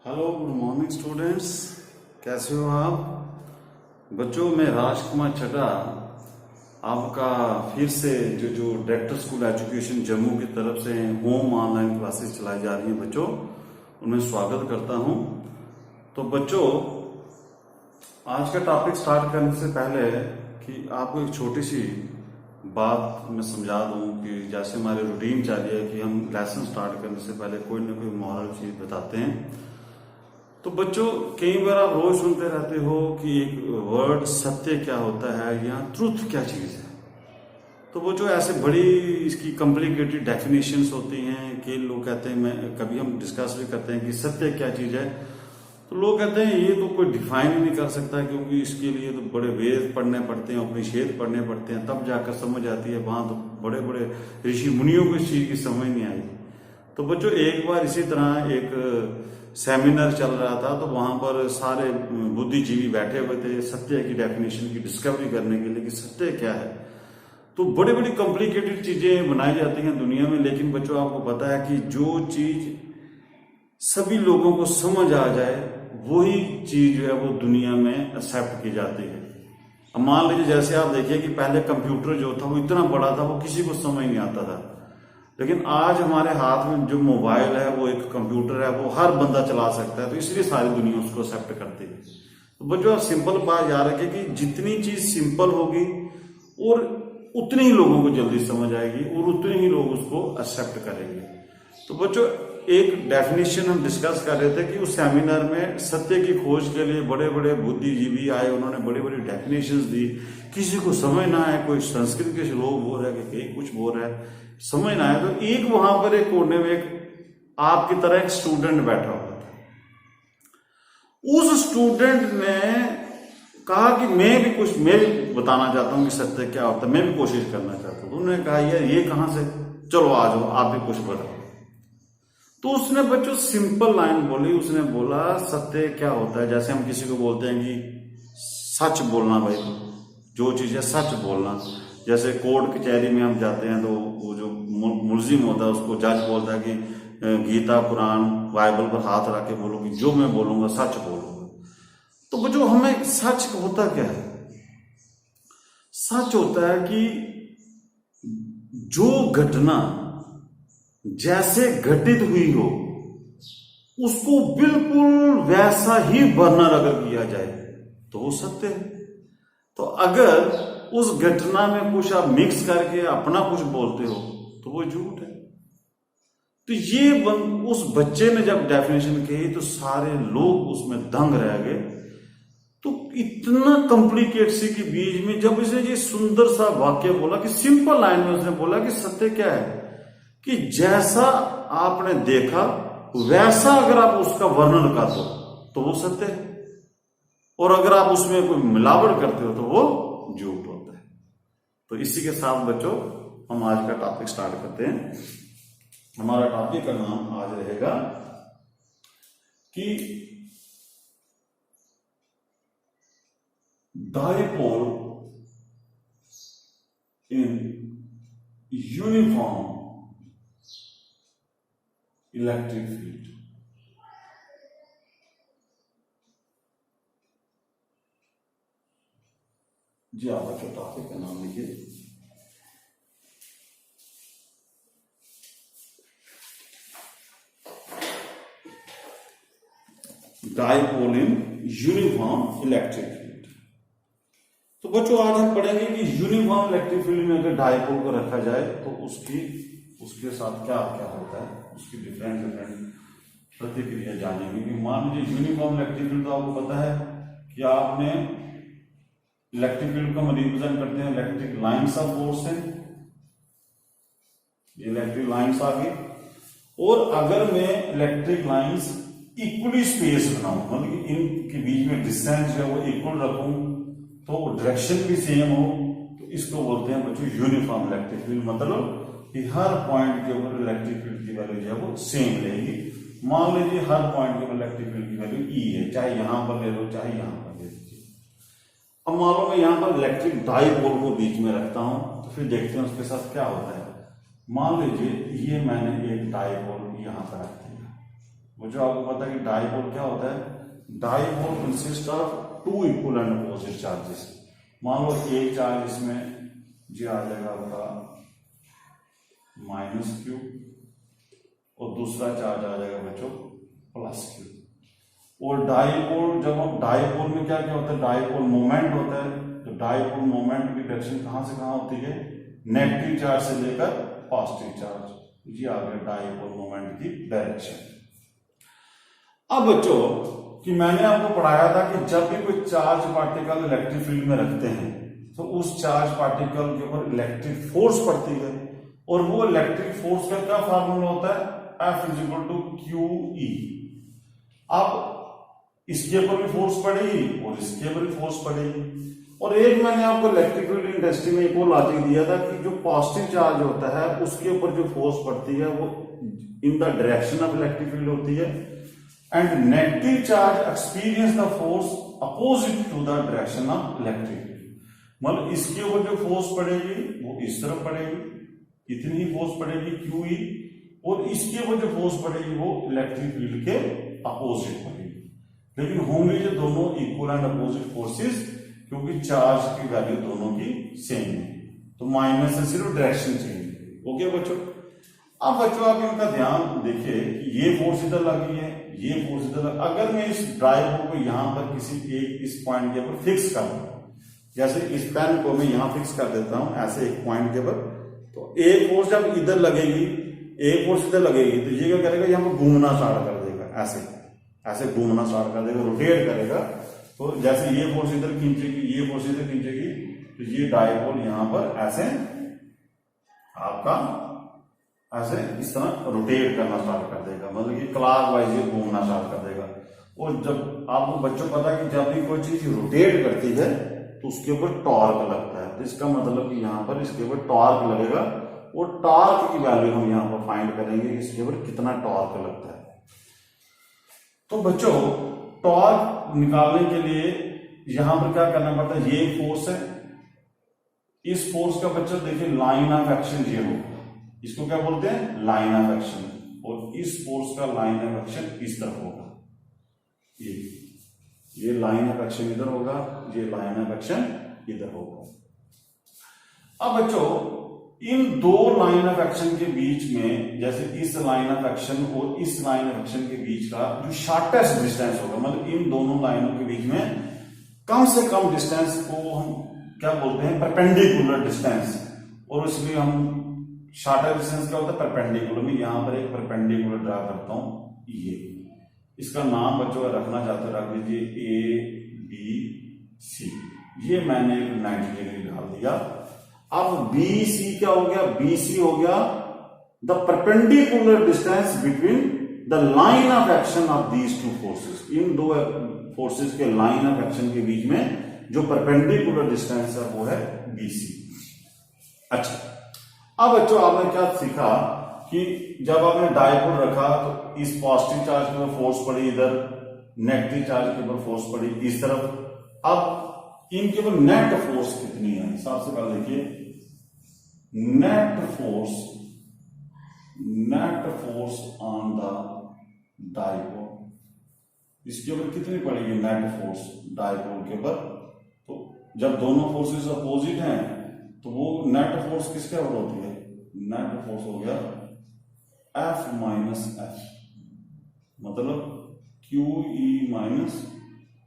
Hello good morning students. कैसे हो आप बच्चों? मैं राजकुमार चड्ढा आपका फिर से जो डायरेक्टर स्कूल एजुकेशन जम्मू की तरफ से होम ऑनलाइन क्लासेस चलाई जा रही हैं बच्चों, उनमें स्वागत करता हूं। तो बच्चों, आज का टॉपिक स्टार्ट करने से पहले कि आपको एक छोटी सी बात मैं समझा दूं कि जैसे हमारे रूटीन चल रही है कि हम लेसन स्टार्ट करने से पहले कोई ना कोई मॉरल चीज बताते हैं। तो बच्चों, कई बार आप रोज सुनते रहते हो कि एक वर्ड सत्य क्या होता है या ट्रुथ क्या चीज है। तो बच्चों, ऐसे बड़ी इसकी कॉम्प्लिकेटेड डेफिनेशंस होती हैं कि लोग कहते हैं, मैं कभी हम डिस्कस भी करते हैं कि सत्य क्या चीज है। तो लोग कहते हैं ये तो कोई डिफाइन ही नहीं कर सकता, क्योंकि इसके लिए तो बड़े वेद पढ़ने पड़ते हैं, उपनिषद पढ़ने पड़ते हैं, तब जाकर समझ आती है। वहां तो बड़े बड़े ऋषि मुनियों को इस चीज की समझ नहीं आई। तो बच्चों, एक बार इसी तरह एक सेमिनार चल रहा था, तो वहां पर सारे बुद्धिजीवी बैठे हुए थे सत्य की डेफिनेशन की डिस्कवरी करने के लिए कि सत्य क्या है। तो बड़ी बड़ी कॉम्प्लिकेटेड चीजें बनाई जाती हैं दुनिया में, लेकिन बच्चों आपको पता है कि जो चीज सभी लोगों को समझ आ जाए वही चीज जो है वो दुनिया में एक्सेप्ट की जाती है। अब मान लीजिए, जैसे आप देखिए कि पहले कंप्यूटर जो था वो इतना बड़ा था, वो किसी को समझ नहीं आता था, लेकिन आज हमारे हाथ में जो मोबाइल है वो एक कंप्यूटर है, वो हर बंदा चला सकता है, तो इसलिए सारी दुनिया उसको एक्सेप्ट करती है। तो बच्चों, सिंपल बात याद रखें कि जितनी चीज सिंपल होगी और उतनी ही लोगों को जल्दी समझ आएगी और उतने ही लोग उसको एक्सेप्ट करेंगे। तो बच्चों, एक डेफिनेशन हम डिस्कस कर रहे थे कि उस सेमिनार में सत्य की खोज के लिए बड़े बड़े बुद्धिजीवी आए, उन्होंने बड़ी बड़ी डेफिनेशंस दी। किसी को समझ ना आए, कोई संस्कृत के लोग बोल रहे हैं, कहीं कुछ बोल रहा है, समझ ना आए। तो एक वहां पर एक कोने में एक आपकी तरह एक स्टूडेंट बैठा हुआ था। उस स्टूडेंट ने कहा कि मैं भी बताना चाहता हूं कि सत्य क्या होता है, मैं भी कोशिश करना चाहता हूं। तो उन्होंने कहा, यार ये कहां से, चलो आ जाओ आप भी कुछ बताओ। तो उसने बच्चों सिंपल लाइन बोली, उसने बोला सत्य क्या होता है। जैसे हम किसी को बोलते हैं कि सच बोलना, भाई जो चीज है सच बोलना। जैसे कोर्ट कचहरी में हम जाते हैं तो वो जो मुलजिम होता है उसको जज बोलता है कि गीता कुरान बाइबल पर हाथ रख के बोलो कि जो मैं बोलूंगा सच बोलूंगा। तो बच्चों, हमें सच होता क्या है? सच होता है कि जो घटना जैसे घटित हुई हो उसको बिल्कुल वैसा ही वर्णन अगर किया जाए तो वो सत्य है। तो अगर उस घटना में कुछ आप मिक्स करके अपना कुछ बोलते हो तो वो झूठ है। तो ये उस बच्चे ने जब डेफिनेशन कही तो सारे लोग उसमें दंग रह गए। तो इतना कॉम्प्लिकेट सी के बीच में जब इसने ये सुंदर सा वाक्य बोला कि सिंपल लाइन में उसने बोला कि सत्य क्या है कि जैसा आपने देखा वैसा अगर आप उसका वर्णन कर दो तो वो सत्य है, और अगर आप उसमें कोई मिलावट करते हो तो वो झूठ होता है। तो इसी के साथ बच्चों हम आज का टॉपिक स्टार्ट करते हैं। हमारा टॉपिक का नाम आज रहेगा कि dipole in uniform electric field. जी आप बच्चों टॉपिक का नाम लिखिए। Dipole in uniform electric field. तो बच्चों, आज हम पढ़ेंगे कि यूनिफॉर्म इलेक्ट्रिक फील्ड में अगर डायपोल को रखा जाए तो उसके साथ क्या क्या होता है, उसकी डिफरेंट प्रतिक्रिया जानेंगे। कि मान लीजिए यूनिफॉर्म इलेक्ट्रिक फील्ड, तो आपको पता है कि आपने इलेक्ट्रिक फील्ड को हम रिप्रेजेंट करते हैं इलेक्ट्रिक लाइंस ऑफ फोर्स से, ये इलेक्ट्रिक लाइंस आ गई। और अगर मैं इलेक्ट्रिक लाइंस इक्वली स्पेस बनाऊं, मतलब कि इनके बीच में डिस्टेंस है वो इक्वल रखूं तो डायरेक्शन भी सेम हो, तो इसको बोलते हैं बच्चों यूनिफॉर्म इलेक्ट्रिक फील्ड। मतलब कि हर पॉइंट के ऊपर इलेक्ट्रिक फील्ड की वैल्यू जो है वो सेम रहेगी। मान लीजिए हर पॉइंट के ऊपर इलेक्ट्रिक फील्ड की वैल्यू ई है, चाहे यहां पर ले लो चाहे यहां पर ले लीजिए। अब मान लो मैं यहां पर इलेक्ट्रिक डाइपोल को बीच में रखता हूं, तो फिर देखते हैं उसके साथ क्या होता है। मान लीजिए ये मैंने एक डाइपोल यहां पर रख दिया, वो जो आपको पता है कि डाइपोल क्या होता है, dipole consist of two equal and opposite charges. मान लो एक चार्ज इसमें जी आ जाएगा आपका -q और दूसरा चार्ज आ जाएगा बच्चों +q। और डाइपोल, जब हम डाइपोल में क्या क्या होता है, डाइपोल मोमेंट होता है। तो डाइपोल मोमेंट की डायरेक्शन कहां से कहां होती है, नेगेटिव चार्ज से लेकर पॉजिटिव चार्ज। ये आ गया डाइपोल मोमेंट की डायरेक्शन। अब बच्चों कि मैंने आपको पढ़ाया था कि जब भी कोई चार्ज पार्टिकल इलेक्ट्रिक फील्ड में रखते हैं तो उस चार्ज पार्टिकल के ऊपर इलेक्ट्रिक फोर्स पड़ती है, और वो इलेक्ट्रिक फोर्स का क्या फार्मूला होता है, F = QE। अब इसके ऊपर भी फोर्स पड़ेगी और इसके ऊपर भी फोर्स पड़ेगी। और एक मैंने आपको इलेक्ट्रिक फील्ड इंडस्ट्री में एक और लॉजिक दिया था कि जो पॉजिटिव चार्ज होता है उसके ऊपर जो फोर्स पड़ती है वो in the direction of electric field होती है, and negative charge experience the force opposite to the direction of electric field. मतलब इसके ऊपर जो फोर्स पड़ेगी वो इस तरफ पड़ेगी, इतनी ही फोर्स पड़ेगी QE, और इसके ऊपर जो फोर्स पड़ेगी वो इलेक्ट्रिक फील्ड के अपोजिट पड़ेगी। लेकिन होंगे जो दोनों इक्वल एंड अपोजिट फोर्सेस, क्योंकि चार्ज की वैल्यू दोनों की सेम है, तो माइनस से सिर्फ डायरेक्शन चेंज। ओके बच्चों, अब बच्चों आप इनका ध्यान देखिए कि ये फोर्स इधर लगी है, ये फोर्स इधर लगी। अगर मैं इस डाइपोल को यहां पर किसी एक इस पॉइंट के ऊपर फिक्स कर दूं, जैसे इस पेन को मैं यहां फिक्स कर देता हूं ऐसे एक पॉइंट के ऊपर, तो एक फोर्स जब इधर लगेगी, एक फोर्स इधर लगेगी, तो ये क्या करेगा, यहां पर घूमना स्टार्ट कर देगा, ऐसे ऐसे घूमना स्टार्ट कर देगा, रोटेट करेगा। तो जैसे ये फोर्स इधर खींचेगी, ये फोर्स इधर खींचेगी, तो ये डाइपोल यहां पर ऐसे आपका ऐसे इस तरह रोटेट करना स्टार्ट कर देगा, मतलब कि क्लॉकवाइज घूमना स्टार्ट कर देगा। और जब आपको बच्चों पता है कि जब भी कोई चीज रोटेट करती है तो उसके ऊपर टॉर्क लगता है, तो इसका मतलब कि यहाँ पर इसके ऊपर टॉर्क लगेगा, और टॉर्क की वैल्यू हम यहाँ पर फाइंड करेंगे, इसके ऊपर कितना टॉर्क लगता है। तो बच्चों टॉर्क निकालने के लिए यहां पर क्या करना पड़ता है, ये फोर्स है, इस फोर्स का बच्चों देखिए लाइन ऑफ एक्शन ये होगा, इसको क्या बोलते हैं, लाइन ऑफ एक्शन, और इस फोर्स का लाइन ऑफ एक्शन इस तरफ होगा, ये लाइन ऑफ एक्शन इधर होगा, ये लाइन ऑफ एक्शन इधर होगा। अब बच्चों इन दो लाइन ऑफ एक्शन के बीच में, जैसे इस लाइन ऑफ एक्शन और इस लाइन ऑफ एक्शन के बीच का जो शॉर्टेस्ट डिस्टेंस होगा, मतलब इन दोनों लाइनों के बीच में कम से कम डिस्टेंस को हम क्या बोलते हैं, परपेंडिकुलर डिस्टेंस। और इसलिए हम शॉर्टेस्ट डिस्टेंस क्या होता है, परपेंडिकुलर। में यहां पर एक परपेंडिकुलर ड्रा करता हूं, ये इसका नाम बच्चों रखना चाहते रख लीजिए ABC। ये मैंने 90 डिग्री डाल दिया। अब BC क्या हो गया, BC हो गया the perpendicular distance between the line of action of these two forces. इन दो फोर्सेस के लाइन ऑफ एक्शन के बीच में जो परपेंडिकुलर डिस्टेंस है वो है BC। अच्छा, अब बच्चों आपने क्या सीखा कि जब आपने डाइपोल रखा तो इस पॉजिटिव चार्ज के ऊपर फोर्स पड़ी, इधर नेगेटिव चार्ज के ऊपर फोर्स पड़ी इस तरफ। अब इनके ऊपर नेट फोर्स कितनी है, सबसे पहले देखिए net force on the dipole, इसके ऊपर कितनी पड़ेगी नेट फोर्स डाइपोल के ऊपर। तो जब दोनों फोर्सेस अपोजिट हैं तो वो नेट फोर्स किसके ऊपर होती है, नेट फोर्स हो गया F माइनस F, मतलब QE माइनस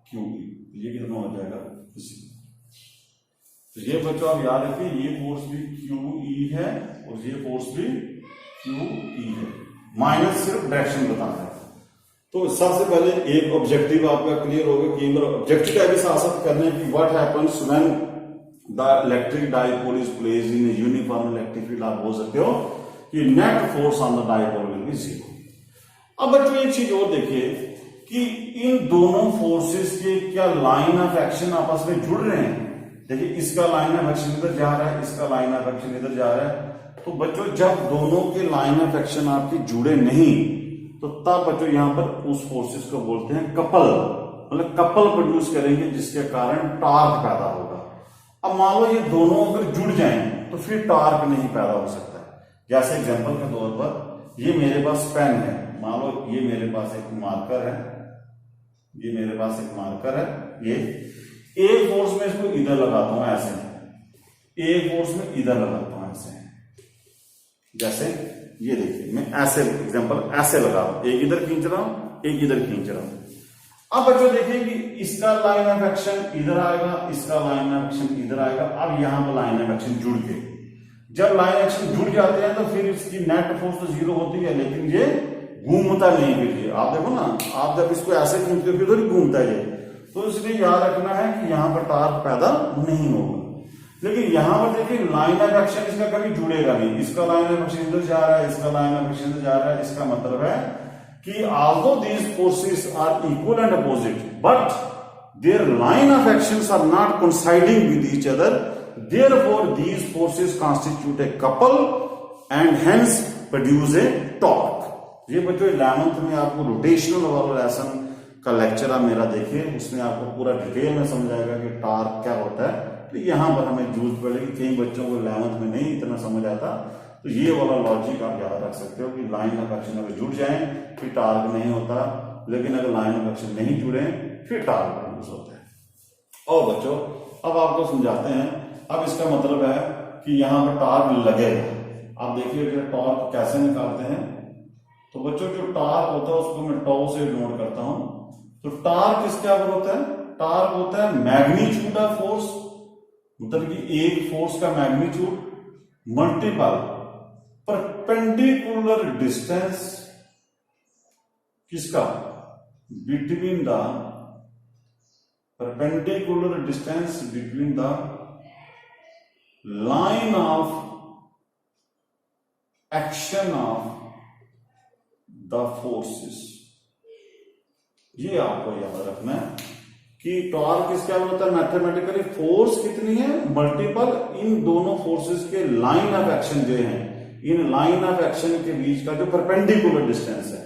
QE। ये कितना हो जाएगा, तो ये बच्चों आप याद रखिए, ये फोर्स भी QE है और ये फोर्स भी QE है, माइनस सिर्फ डायरेक्शन बताना है। तो सबसे पहले एक ऑब्जेक्टिव आपका क्लियर होगा कि ऑब्जेक्टिव का भी साथ करने की what happens when the electric dipole is placed in uniform electric field. आप बोल सकते हो कि net force on the dipole will be 0। अब बच्चों एक चीज और देखिए कि इन दोनों फोर्सेस के क्या लाइन ऑफ एक्शन आपस में जुड़ रहे हैं। देखिए इसका लाइन ऑफ एक्शन इधर जा रहा है, इसका लाइन ऑफ एक्शन इधर जा रहा है। तो बच्चों जब दोनों के लाइन ऑफ एक्शन आपके जुड़े नहीं तो तब बच्चों यहां पर उस फोर्सेस को बोलते हैं कपल, मतलब कपल प्रोड्यूस करेंगे जिसके कारण टॉर्क पैदा होगा। अब मान लो ये दोनों अगर जुड़ जाएं तो फिर टॉर्क नहीं पैदा हो सकता है। जैसे एग्जांपल के तौर पर ये मेरे पास पेन है, मान लो ये मेरे पास एक मार्कर है, ये मेरे पास एक मार्कर है, ये एक फोर्स में इसको इधर लगाता हूं ऐसे, एक फोर्स में इधर लगाता हूं ऐसे, जैसे ये देखिए मैं ऐसे एग्जांपल ऐसे लगा रहा हूं, एक इधर खींच रहा हूं, एक इधर खींच रहा हूं। अब बच्चों देखिए कि इसका लाइन ऑफ एक्शन इधर आएगा, इसका लाइन ऑफ एक्शन इधर आएगा। अब यहां पर लाइन ऑफ एक्शन जुड़ गए, जब लाइन एक्शन जुड़ जाते हैं तो फिर इसकी नेट फोर्स तो जीरो होती है, लेकिन ये घूमता नहीं। फिर ये आप देखो ना, आप जब इसको ऐसे घूमते हो फिर थोड़ी घूमता है ये, तो इसलिए याद रखना है कि यहां पर टार्क पैदा नहीं होगा। लेकिन यहां पर देखिए लाइन ऑफ एक्शन इसका कभी जुड़ेगा नहीं, इसका लाइन ऑफ एक्शन इधर जा रहा है, इसका लाइन ऑफ एक्शन इधर जा रहा है। इसका मतलब है कि although these forces are equal and opposite, but their line of actions are not coinciding with each other. Therefore, these forces constitute a couple and hence produce a torque. ये बच्चों 11th में आपको रोटेशनल वाला lesson का lecture आप मेरा देखिए, उसमें आपको पूरा डिटेल में समझ आएगा कि टार्क क्या होता है। तो यहां पर हमें जरूरत पड़ेगी, कई बच्चों को 11th में नहीं इतना समझ आता, तो ये वाला लॉजिक आप याद रख सकते हो कि लाइन ऑफ एक्शन अगर जुड़ जाए फिर टार्क नहीं होता, लेकिन अगर लाइन ऑफ एक्शन नहीं जुड़े फिर टार्क प्रोड्यूस होता है। और बच्चों अब आपको समझाते हैं, अब इसका मतलब है कि यहां पर टार्क लगेगा। आप देखिए कि टॉर्क कैसे निकालते हैं। तो बच्चों जो टार्क होता है उसको मैं टॉ से डिनोट करता हूं। तो टार्क किसके बराबर होता है? टार्क होता है मैग्नीट्यूड ऑफ फोर्स, मतलब कि एक फोर्स का मैग्नीट्यूड मल्टीपल परपेंडिकुलर डिस्टेंस किसका, between the perpendicular distance between the line of action of the forces. ये आपको याद रखना है कि टॉर्क किसका होता है, मैथमेटिकली फोर्स कितनी है मल्टीपल इन दोनों फोर्सेस के लाइन ऑफ एक्शन जो है, इन लाइन ऑफ एक्शन के बीच का जो परपेंडिकुलर डिस्टेंस है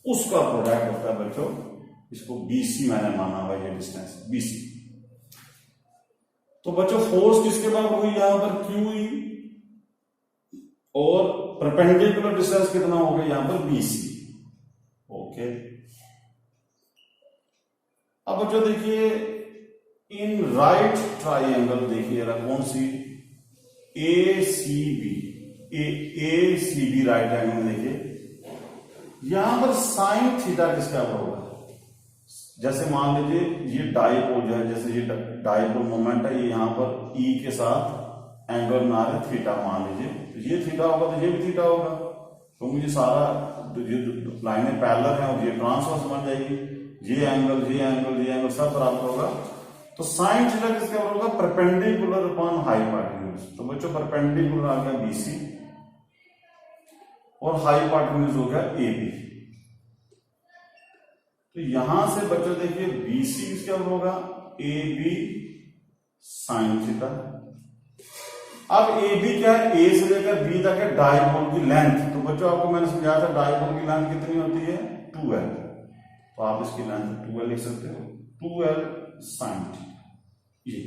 उसका प्रोडक्ट होता है बच्चों। इसको बीसी मैंने माना हुआ, ये डिस्टेंस बीसी। तो बच्चों फोर्स किसके बराबर हुई यहां पर, क्यू हुई, और परपेंडिकुलर डिस्टेंस कितना हो गया यहां पर बीसी। ओके, अब बच्चों देखिए इन राइट ट्राइंगल देखिए कौन सी, ए सी बी, ए सी बी राइट एंगल में देखिए यहां पर साइन थीटा किसका होगा। जैसे मान लीजिए ये डाइपोल जो है, जैसे ये डाइपोल मोमेंट है, ये यहां पर ई के साथ एंगल बना रहे थीटा मान लीजिए, तो ये थीटा होगा तो ये भी थीटा होगा, तो मुझे सारा ये लाइनें पैरेलल है और ये ट्रांसवर्स बन जाएगी, ये एंगल ये एंगल ये एंगल सब बराबर होगा। तो साइन थीटा किसका बराबर होगा, परपेंडिकुलर अपॉन हाइपोटेन्यूज। तो बच्चों परपेंडिकुलर आ गया बीसी और हाइपोटेन्यूज हो गया AB। तो यहां से बच्चों देखिए BC किसका होगा, AB साइन थीटा। अब AB क्या है, A से लेकर B तक है डाइपोल की लेंथ। तो बच्चों आपको मैंने समझाया था डाइपोल की लेंथ कितनी होती है 2L, तो आप इसकी लेंथ 2L लिख सकते हो, 2L साइन थीटा ये।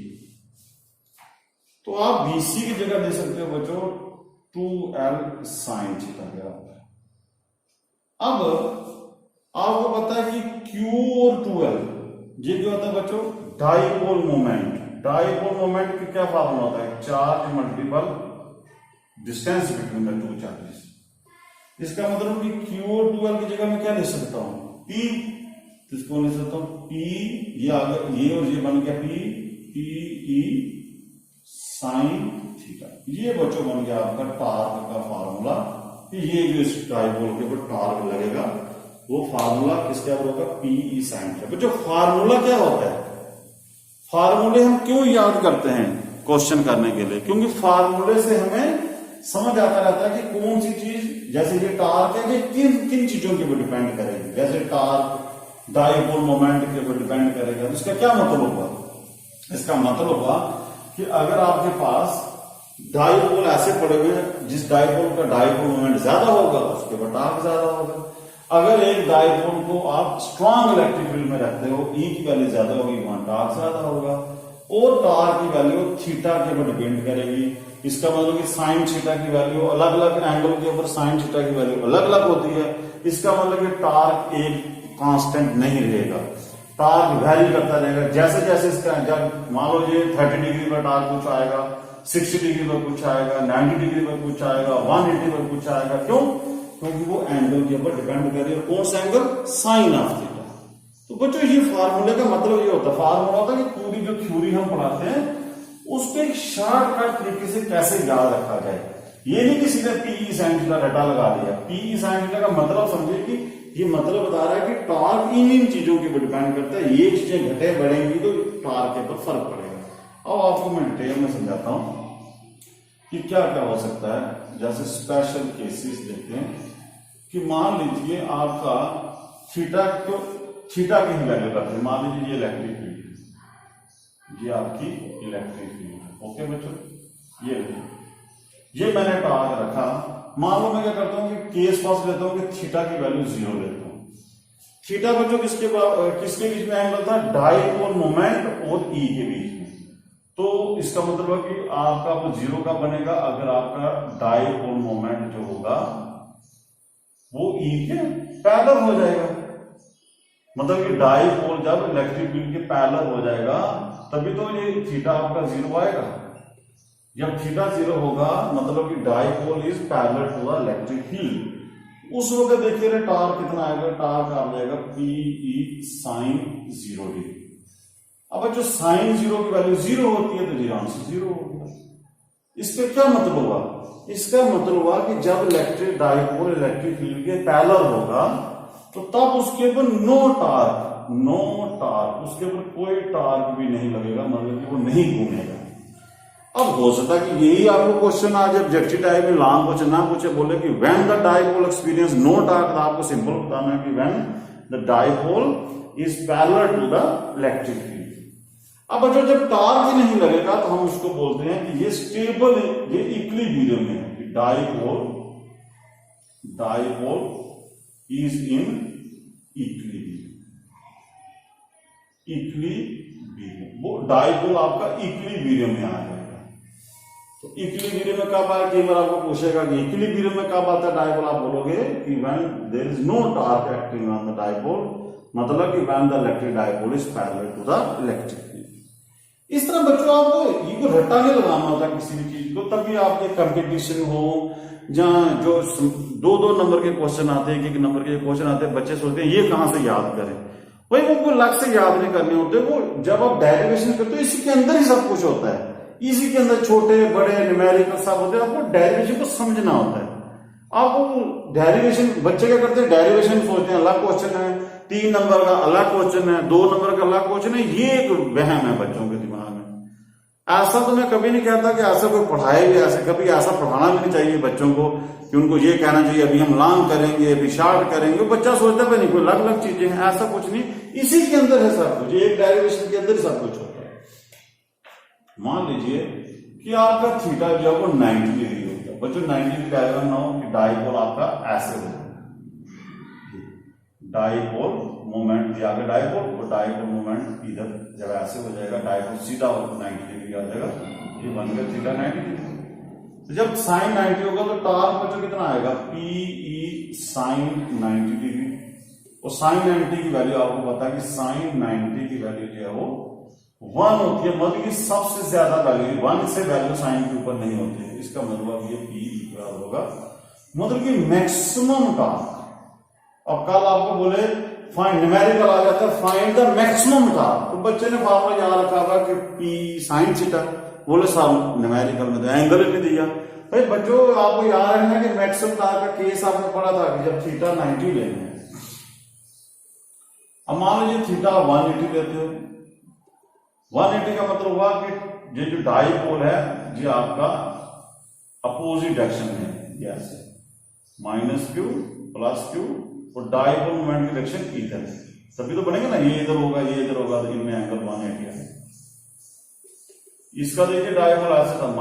तो आप BC की जगह दे सकते हो बच्चों 2L साइन थीटा के बराबर। अब आपको पता है कि Q और 2L ये क्या होता है बच्चों, डाइपोल मोमेंट। डाइपोल मोमेंट की क्या फॉर्मूला होता है, charge multiple distance between the two charges. इसका मतलब कि Q और 2L की जगह मैं क्या लिख सकता हूं, P, इसको लिख सकता हूं P, ये आ गया ये और ये बन गया P E साइन थीटा। ये बच्चों बन गया आपका टार्क का फार्मूला, ये जो इस डाइपोल के ऊपर टार्क लगेगा वो फार्मूला किसके बराबर होगा, PE साइन थीटा। बच्चों फार्मूला क्या होता है, फार्मूले हम क्यों याद करते हैं क्वेश्चन करने के लिए, क्योंकि फार्मूले से हमें समझ आता रहता है कि कौन सी चीज, जैसे ये टार्क है ये किन किन चीजों के ऊपर डिपेंड करेगी। जैसे टार्क डाइपोल मोमेंट के ऊपर डिपेंड करेगा, तो इसका क्या मतलब होगा, इसका मतलब होगा कि अगर आपके पास डाइपोल ऐसे पड़े हुए हैं, जिस डाइपोल का डाइपोल मोमेंट ज्यादा होगा उसके ऊपर टार्क ज्यादा होगा। अगर एक डाइपोल को आप स्ट्रॉन्ग इलेक्ट्रिक फील्ड में रखते हो, ई की वैल्यू ज्यादा होगी वहां टार्क ज्यादा होगा, और टार्क की वैल्यू थीटा के ऊपर डिपेंड करेगी। इसका मतलब कि साइन थीटा की वैल्यू अलग अलग एंगल के ऊपर साइन थीटा की वैल्यू अलग अलग होती है। इसका मतलब कि टार्क एक कांस्टेंट नहीं रहेगा, टार्क वैरी करता रहेगा। जैसे जैसे इसका, जब मान लो ये 30 डिग्री पर टार्क कुछ आएगा, 60 डिग्री पर कुछ आएगा, 90 डिग्री पर कुछ आएगा, 180 पर कुछ आएगा। क्यों? क्योंकि वो एंगल के ऊपर डिपेंड कर रही है। कौन सा एंगल? Sign of theta. तो बच्चों ये फार्मूले का मतलब ये होता है, फार्मूला होता है कि पूरी जो थ्योरी हम पढ़ाते हैं उसको एक शॉर्टकट तरीके से कैसे याद रखा जाए। ये नहीं कि सीधे पीई साइन थीटा रटा लगा दिया। पीई साइन थीटा का मतलब समझे कि ये मतलब बता रहा है कि टॉर्क इन चीजों के ऊपर डिपेंड करता है। ये चीजें घटे बढ़ेंगी तो टॉर्क के ऊपर फर्क पड़ेगा। अब आपको मैं डिटेल में समझाता हूं कि क्या क्या हो सकता है। जैसे स्पेशल केसेस देखते हैं कि मान लीजिए आपका थीटा को, थीटा की वैल्यू करते हैं। मान लीजिए ये इलेक्ट्रिक फील्ड है, ये आपकी इलेक्ट्रिक फील्ड है। ओके बच्चों, ये मैंने टार्क रखा। मान लो मैं क्या करता हूं कि केस पास लेता हूं कि थीटा की वैल्यू 0 लेता हूं। थीटा बच्चों किसके बीच में एंगल था? डाइपोल मोमेंट और ई के बीच में। तो इसका मतलब है कि आपका वो 0 का बनेगा अगर आपका डाइपोल मोमेंट जो होगा वो ई के पैरेलल हो जाएगा। मतलब कि डाइपोल जब इलेक्ट्रिक फील्ड के पैरेलल हो जाएगा तभी तो ये थीटा आपका 0 आएगा। जब थीटा 0 होगा मतलब कि dipole is parallel to the electric field. उस वक्त देखिए टार्क कितना आएगा? टार्क आ जाएगा पीई साइन 0 डिग्री। अब जो साइन 0 की वैल्यू 0 होती है तो जी आंसर 0 होगा। इसका क्या मतलब हुआ? इसका मतलब हुआ कि जब इलेक्ट्रिक डाइपोल इलेक्ट्रिक फील्ड के पैरेलल होगा तो तब उसके ऊपर नो टार्क, उसके ऊपर कोई टार्क भी नहीं लगेगा, मतलब कि वो नहीं घूमेगा। अब हो सकता है कि यही आपको क्वेश्चन आज ऑब्जेक्टिव टाइप में लॉन्ग क्वेश्चन ना पूछे, बोले कि when the dipole experience no torque, तो आपको सिंपल बताना है कि when the dipole is parallel to the electric field. अब बच्चों जब टार्क ही नहीं लगेगा तो हम उसको बोलते हैं कि ये स्टेबल, ये इक्विलिब्रियम में है। Dipole is in equilibrium. वो डाइपोल आपका इक्विलिब्रियम में आ जाएगा। तो इक्विलिब्रियम में कब आया? कई बार आपको पूछेगा कि इक्विलिब्रियम में कब आता है डाइपोल, आप बोलोगे कि when there is no torque acting on the dipole, मतलब कि when the electric dipole is parallel to the electric field. इस तरह बच्चों आपको ये रट्टा नहीं लगाना होता किसी भी चीज को, तभी आपके कंपटीशन हो जहां जो 2-2 नंबर के क्वेश्चन आते हैं, 1-1 नंबर के क्वेश्चन आते हैं, बच्चे सोचते हैं ये कहां से याद करें। भाई वो अलग से याद नहीं करने होते, वो जब आप डेरिवेशन करते हो इसी के अंदर ही सब कुछ होता है। इसी के अंदर छोटे बड़े न्यूमेरिकल सब होते हैं। आपको डेरिवेशन को समझना होता है। आपको डेरिवेशन, बच्चे क्या करते हैं डेरिवेशन सोचते हैं अलग क्वेश्चन है, 3 नंबर का अलग क्वेश्चन है, 2 नंबर का अलग क्वेश्चन है। ये एक वहम है बच्चों के दिमाग में। ऐसा तो मैं कभी नहीं कहता कि ऐसा कोई पढ़ाए भी, ऐसे कभी ऐसा पढ़ाना भी नहीं चाहिए बच्चों को कि उनको ये कहना चाहिए अभी हम लॉन्ग करेंगे, अभी शॉर्ट करेंगे। बच्चा सोचता है नहीं कोई अलग अलग चीजें हैं, ऐसा कुछ नहीं, इसी के अंदर है सब कुछ, एक डेरिवेशन के अंदर ही सब कुछ होता है। मान लीजिए कि आपका थीटा जो है वो 90 डिग्री होता है। बच्चों 90 डिग्री डायग्राम ना हो कि डाइपोल आपका ऐसे हो, डाइपोल मोमेंट दिया गया डाइपोल, और डाइपोल मोमेंट इधर जब ऐसे हो जाएगा डाइपोल सीधा हो 90 डिग्री आ जाएगा, ये बन गया थीटा 90 डिग्री। तो जब साइन 90 होगा तो टार्क बच्चों कितना आएगा? P E sine 90 degree. और साइन 90 की वैल्यू आपको पता है कि साइन 90 की वैल्यू जो है वो 1 होती है, मतलब कि सबसे ज्यादा वैल्यू 1 से वैल्यू साइन के ऊपर नहीं होती है। इसका मतलब ये पी इक्वल होगा मतलब कि मैक्सिमम टार्क। और कल आपको बोले फाइंड न्यूमेरिकल आ जाता है फाइंड द मैक्सिमम टार्क, तो बच्चे ने फॉर्मूला याद रखा हुआ कि पी साइन थीटा, बोले साहब न्यूमेरिकल में तो एंगल ही दिया। भाई बच्चों आपको याद रखना कि मैक्सिमम टार्क का केस आपने पढ़ा था कि जब थीटा 90 लेना है। अब मान लीजिए थीटा 180 लेते हो, 180 का मतलब हुआ कि ये जो डाइपोल है ये आपका अपोजिट डायरेक्शन में है, ऐसे -q +q, और डाइपोल मोमेंट की डायरेक्शन इधर है, तभी तो बनेगा ना, ये इधर होगा ये इधर होगा, तो इनमें एंगल 180 है। इसका देखिए डाइपोल ऐसे था -q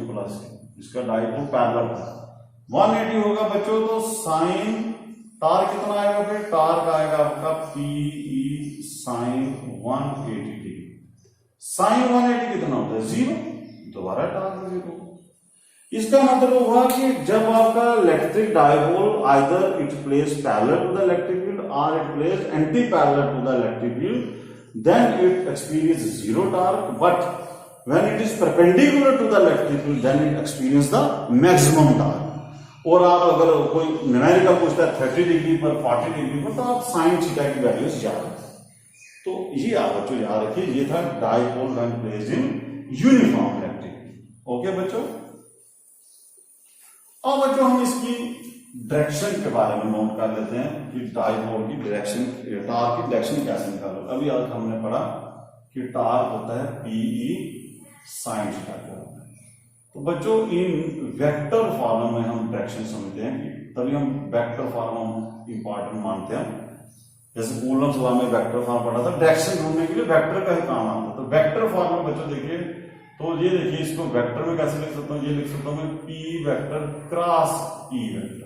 +q, इसका डाइपोल पैरेलल था, 180 होगा बच्चों, तो साइन टार्क कितना आएगा? फिर टार्क आएगा आपका पीई साइन 180 डिग्री। साइन 180 कितना होता है? 0, दोबारा टार्क 0। इसका मतलब हुआ कि जब आपका electric dipole either it place parallel to the electric field और it place anti parallel to the electric field, then it experience zero torque, but when it is perpendicular to the electric field then it experience the maximum torque. और आप अगर कोई numerical पूछता है 30 degree पर 40 degree पर, तो आप साइन थीटा की वैल्यूज याद रखें। तो ये आप बच्चों याद रखिए, ये था dipole when placed in uniform electric field. Okay बच्चों, अब बच्चों हम इसकी डायरेक्शन के बारे में नोट कर लेते हैं कि डायपोल की डायरेक्शन, टार्क की डायरेक्शन कैसे निकालो। अभी आज हमने पढ़ा कि टार्क होता है पीई साइन थीटा का होता है। तो बच्चों इन वेक्टर फॉर्म में हम डायरेक्शन समझते हैं कि तभी हम वेक्टर फॉर्म इंपॉर्टेंट मानते हैं। जैसे कूलम्स लॉ में वेक्टर फॉर्म पढ़ा था, डायरेक्शन ढूंढने के लिए वेक्टर का ही काम आता है। तो वेक्टर फॉर्म में बच्चों देखिए, तो ये देखिए इसको वेक्टर में कैसे लिख सकता हूं, ये लिख सकता हूं मैं P vector cross E vector.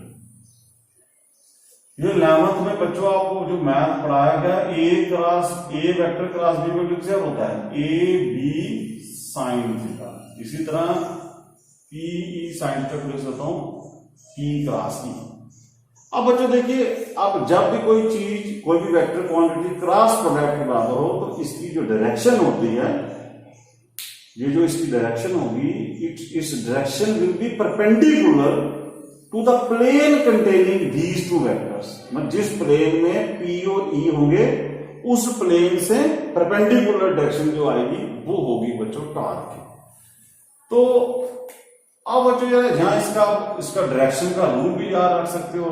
ये 11th में बच्चों आपको जो मैथ पढ़ाया गया, ए वेक्टर क्रॉस बी वेक्टर से होता है ए बी साइन थीटा। इसी तरह पी ई साइन थीटा लिख सकता हूं पी क्रॉस ई। अब बच्चों देखिए, अब जब भी कोई चीज, कोई भी वेक्टर क्वांटिटी क्रॉस प्रोडक्ट के बराबर हो, तो इसकी जो डायरेक्शन होती है, ये जो इसकी डायरेक्शन होगी, इस direction will be perpendicular to the plane containing these two vectors. मतलब जिस प्लेन में पी और ई होंगे, उस प्लेन से परपेंडिकुलर डायरेक्शन जो आएगी वो होगी बच्चों टार्क की। तो अब बच्चों यहां इसका डायरेक्शन का रूल भी याद रख सकते हो,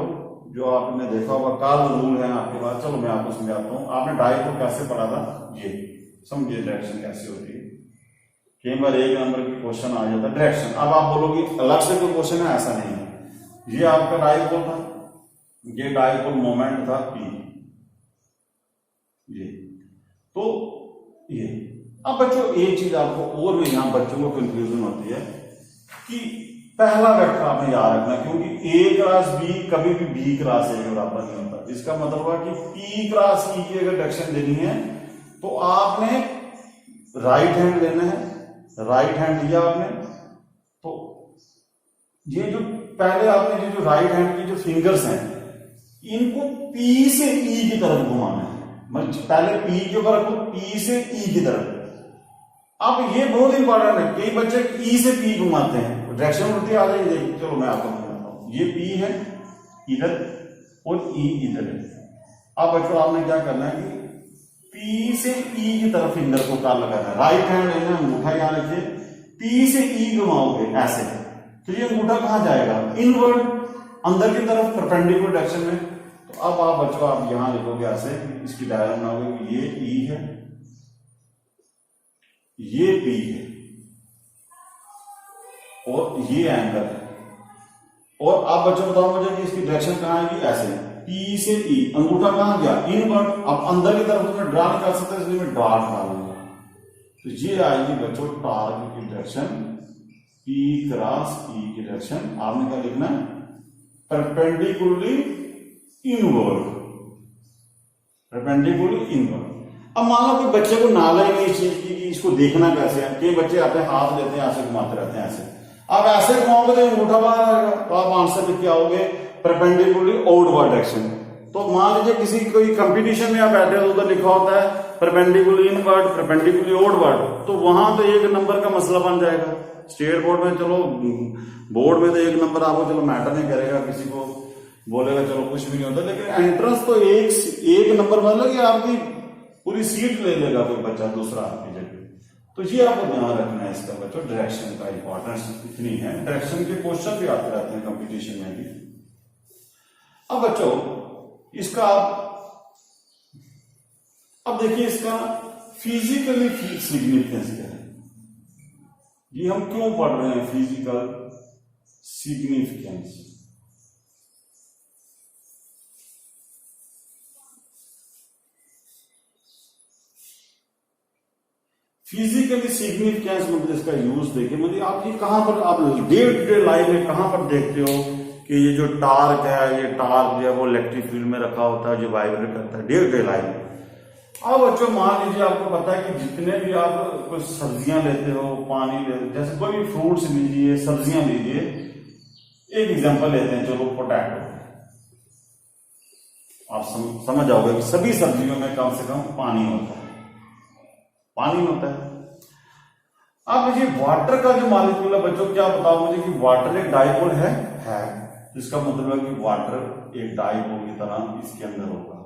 जो आपने देखा होगा, कार्ल रूल है आपके पास। चलो मैं आपको समझाता हूं। आपने डायपोल कैसे पढ़ा था, ये समझिए डायरेक्शन कैसे होती है। कई बार एक नंबर की क्वेश्चन आ जाता है डायरेक्शन। अब आप बोलोगे अलग से कोई क्वेश्चन है, ऐसा नहीं है। ये आपका डायपोल था, ये डायपोल मोमेंट था पी, ये तो ये। अब बच्चों एक चीज आपको और भी यहां बच्चों को कंफ्यूजन होती है कि पहला वेक्टर आपने याद रखना, क्योंकि ए क्रॉस बी कभी भी बी क्रॉस ए के बराबर नहीं होता। इसका मतलब हुआ कि पी क्रॉस ई की अगर डायरेक्शन देनी है तो आपने राइट हैंड लेना है। राइट हैंड लिया आपने, तो ये जो पहले आपने जो राइट हैंड की जो फिंगर्स हैं, इनको पी से ई की तरफ घुमाना है। मतलब पहले पी के ऊपर रखो, पी से ई की तरफ। अब ये बहुत इंपॉर्टेंट है, कई बच्चे ई से पी घुमाते हैं, डायरेक्शन उल्टी आ जाएगी। देखिए चलो मैं आपको बताता हूं, ये पी है इधर और ई इधर है। अब बच्चों आपने क्या करना है कि पी से ई की तरफ फिंगर को कार लगाना है। राइट हैंड लेना, अंगूठा यहां रखिए, पी से ई घुमाओगे ऐसे, तो ये अंगूठा कहां जाएगा, इनवर्ड, अंदर की तरफ परपेंडिकुलर डायरेक्शन में। तो अब आप बच्चों आप यहां लिखोगे ऐसे, इसकी डायग्राम बनाओगे, ये ई है, ये पी है और ये एंगल है। और आप बच्चों बताओ मुझे कि इसकी डायरेक्शन कहां आएगी, ऐसे पी से ई, अंगूठा कहां गया, इनवर्ड। अब अंदर की तरफ तुम्हें ड्रा नहीं कर सकते, इसलिए मैं डॉट डालूंगा। तो ये आएगी बच्चों टार्क की डायरेक्शन, पी क्रॉस ई की डायरेक्शन। आपने क्या लिखना है, परपेंडिकुलरली इनवर्ड, परपेंडिकुलरली इनवर्ड। अब मान लो कि बच्चे को नॉलेज नहीं इस चीज की कि इसको देखना कैसे है। कई बच्चे अपने हाथ लेते हैं, ऐसे घुमाते रहते हैं ऐसे। अब ऐसे घुमाओगे तो अंगूठा बाहर आएगा, तो आप आंसर लिख के आओगे परपेंडिकुलरली आउटवर्ड डायरेक्शन। तो मान लीजिए किसी कोई कंपटीशन में आप बैठे हो, उधर लिखा होता है परपेंडिकुलरली इनवर्ड, परपेंडिकुलरली आउटवर्ड, तो वहां तो एक नंबर का मसला बन जाएगा। स्टेट बोर्ड में चलो, बोर्ड में तो एक नंबर आपको चलो मैटर नहीं करेगा, किसी को बोलेगा चलो कुछ भी नहीं होता, लेकिन एंट्रेंस तो एक नंबर मतलब कि आपकी पूरी सीट ले लेगा कोई बच्चा दूसरा आपकी जगह। तो ये आपको ध्यान रखना है इसका बच्चों, डायरेक्शन का इंपॉर्टेंस इतनी है। डायरेक्शन के क्वेश्चन भी आते रहते हैं कंपटीशन में भी। अब बच्चों इसका अब देखिए इसका फिजिकली सिग्निफिकेंस क्या है, ये हम क्यों पढ़ रहे हैं फिजिकल सिग्निफिकेंस। फिजिकली सिग्निफिकेंस मतलब इसका यूज देखिए, मतलब आप ये कहां पर आप डे टू डे लाइफ में कहां पर देखते हो कि ये जो टार्क है, ये टार्क जो है वो इलेक्ट्रिक फील्ड में रखा होता है, जो वाइब्रेट करता है डे टू डे लाइफ में। अब बच्चों मान लीजिए आपको पता है कि जितने भी आप कुछ सब्जियां लेते हो, पानी लेते हो, जैसे कोई भी फ्रूट्स लीजिए, सब्जियां लीजिए, एक एग्जांपल लेते हैं, चलो पोटैटो। आप समझ जाओगे कि सभी सब्जियों में कम से कम पानी होता है, पानी होता है। अब ये वाटर का जो मॉलिक्यूल है बच्चों, क्या बताओ मुझे कि वाटर एक डाइपोल है। इसका मतलब है कि वाटर एक डाइपोल की तरह इसके अंदर होगा,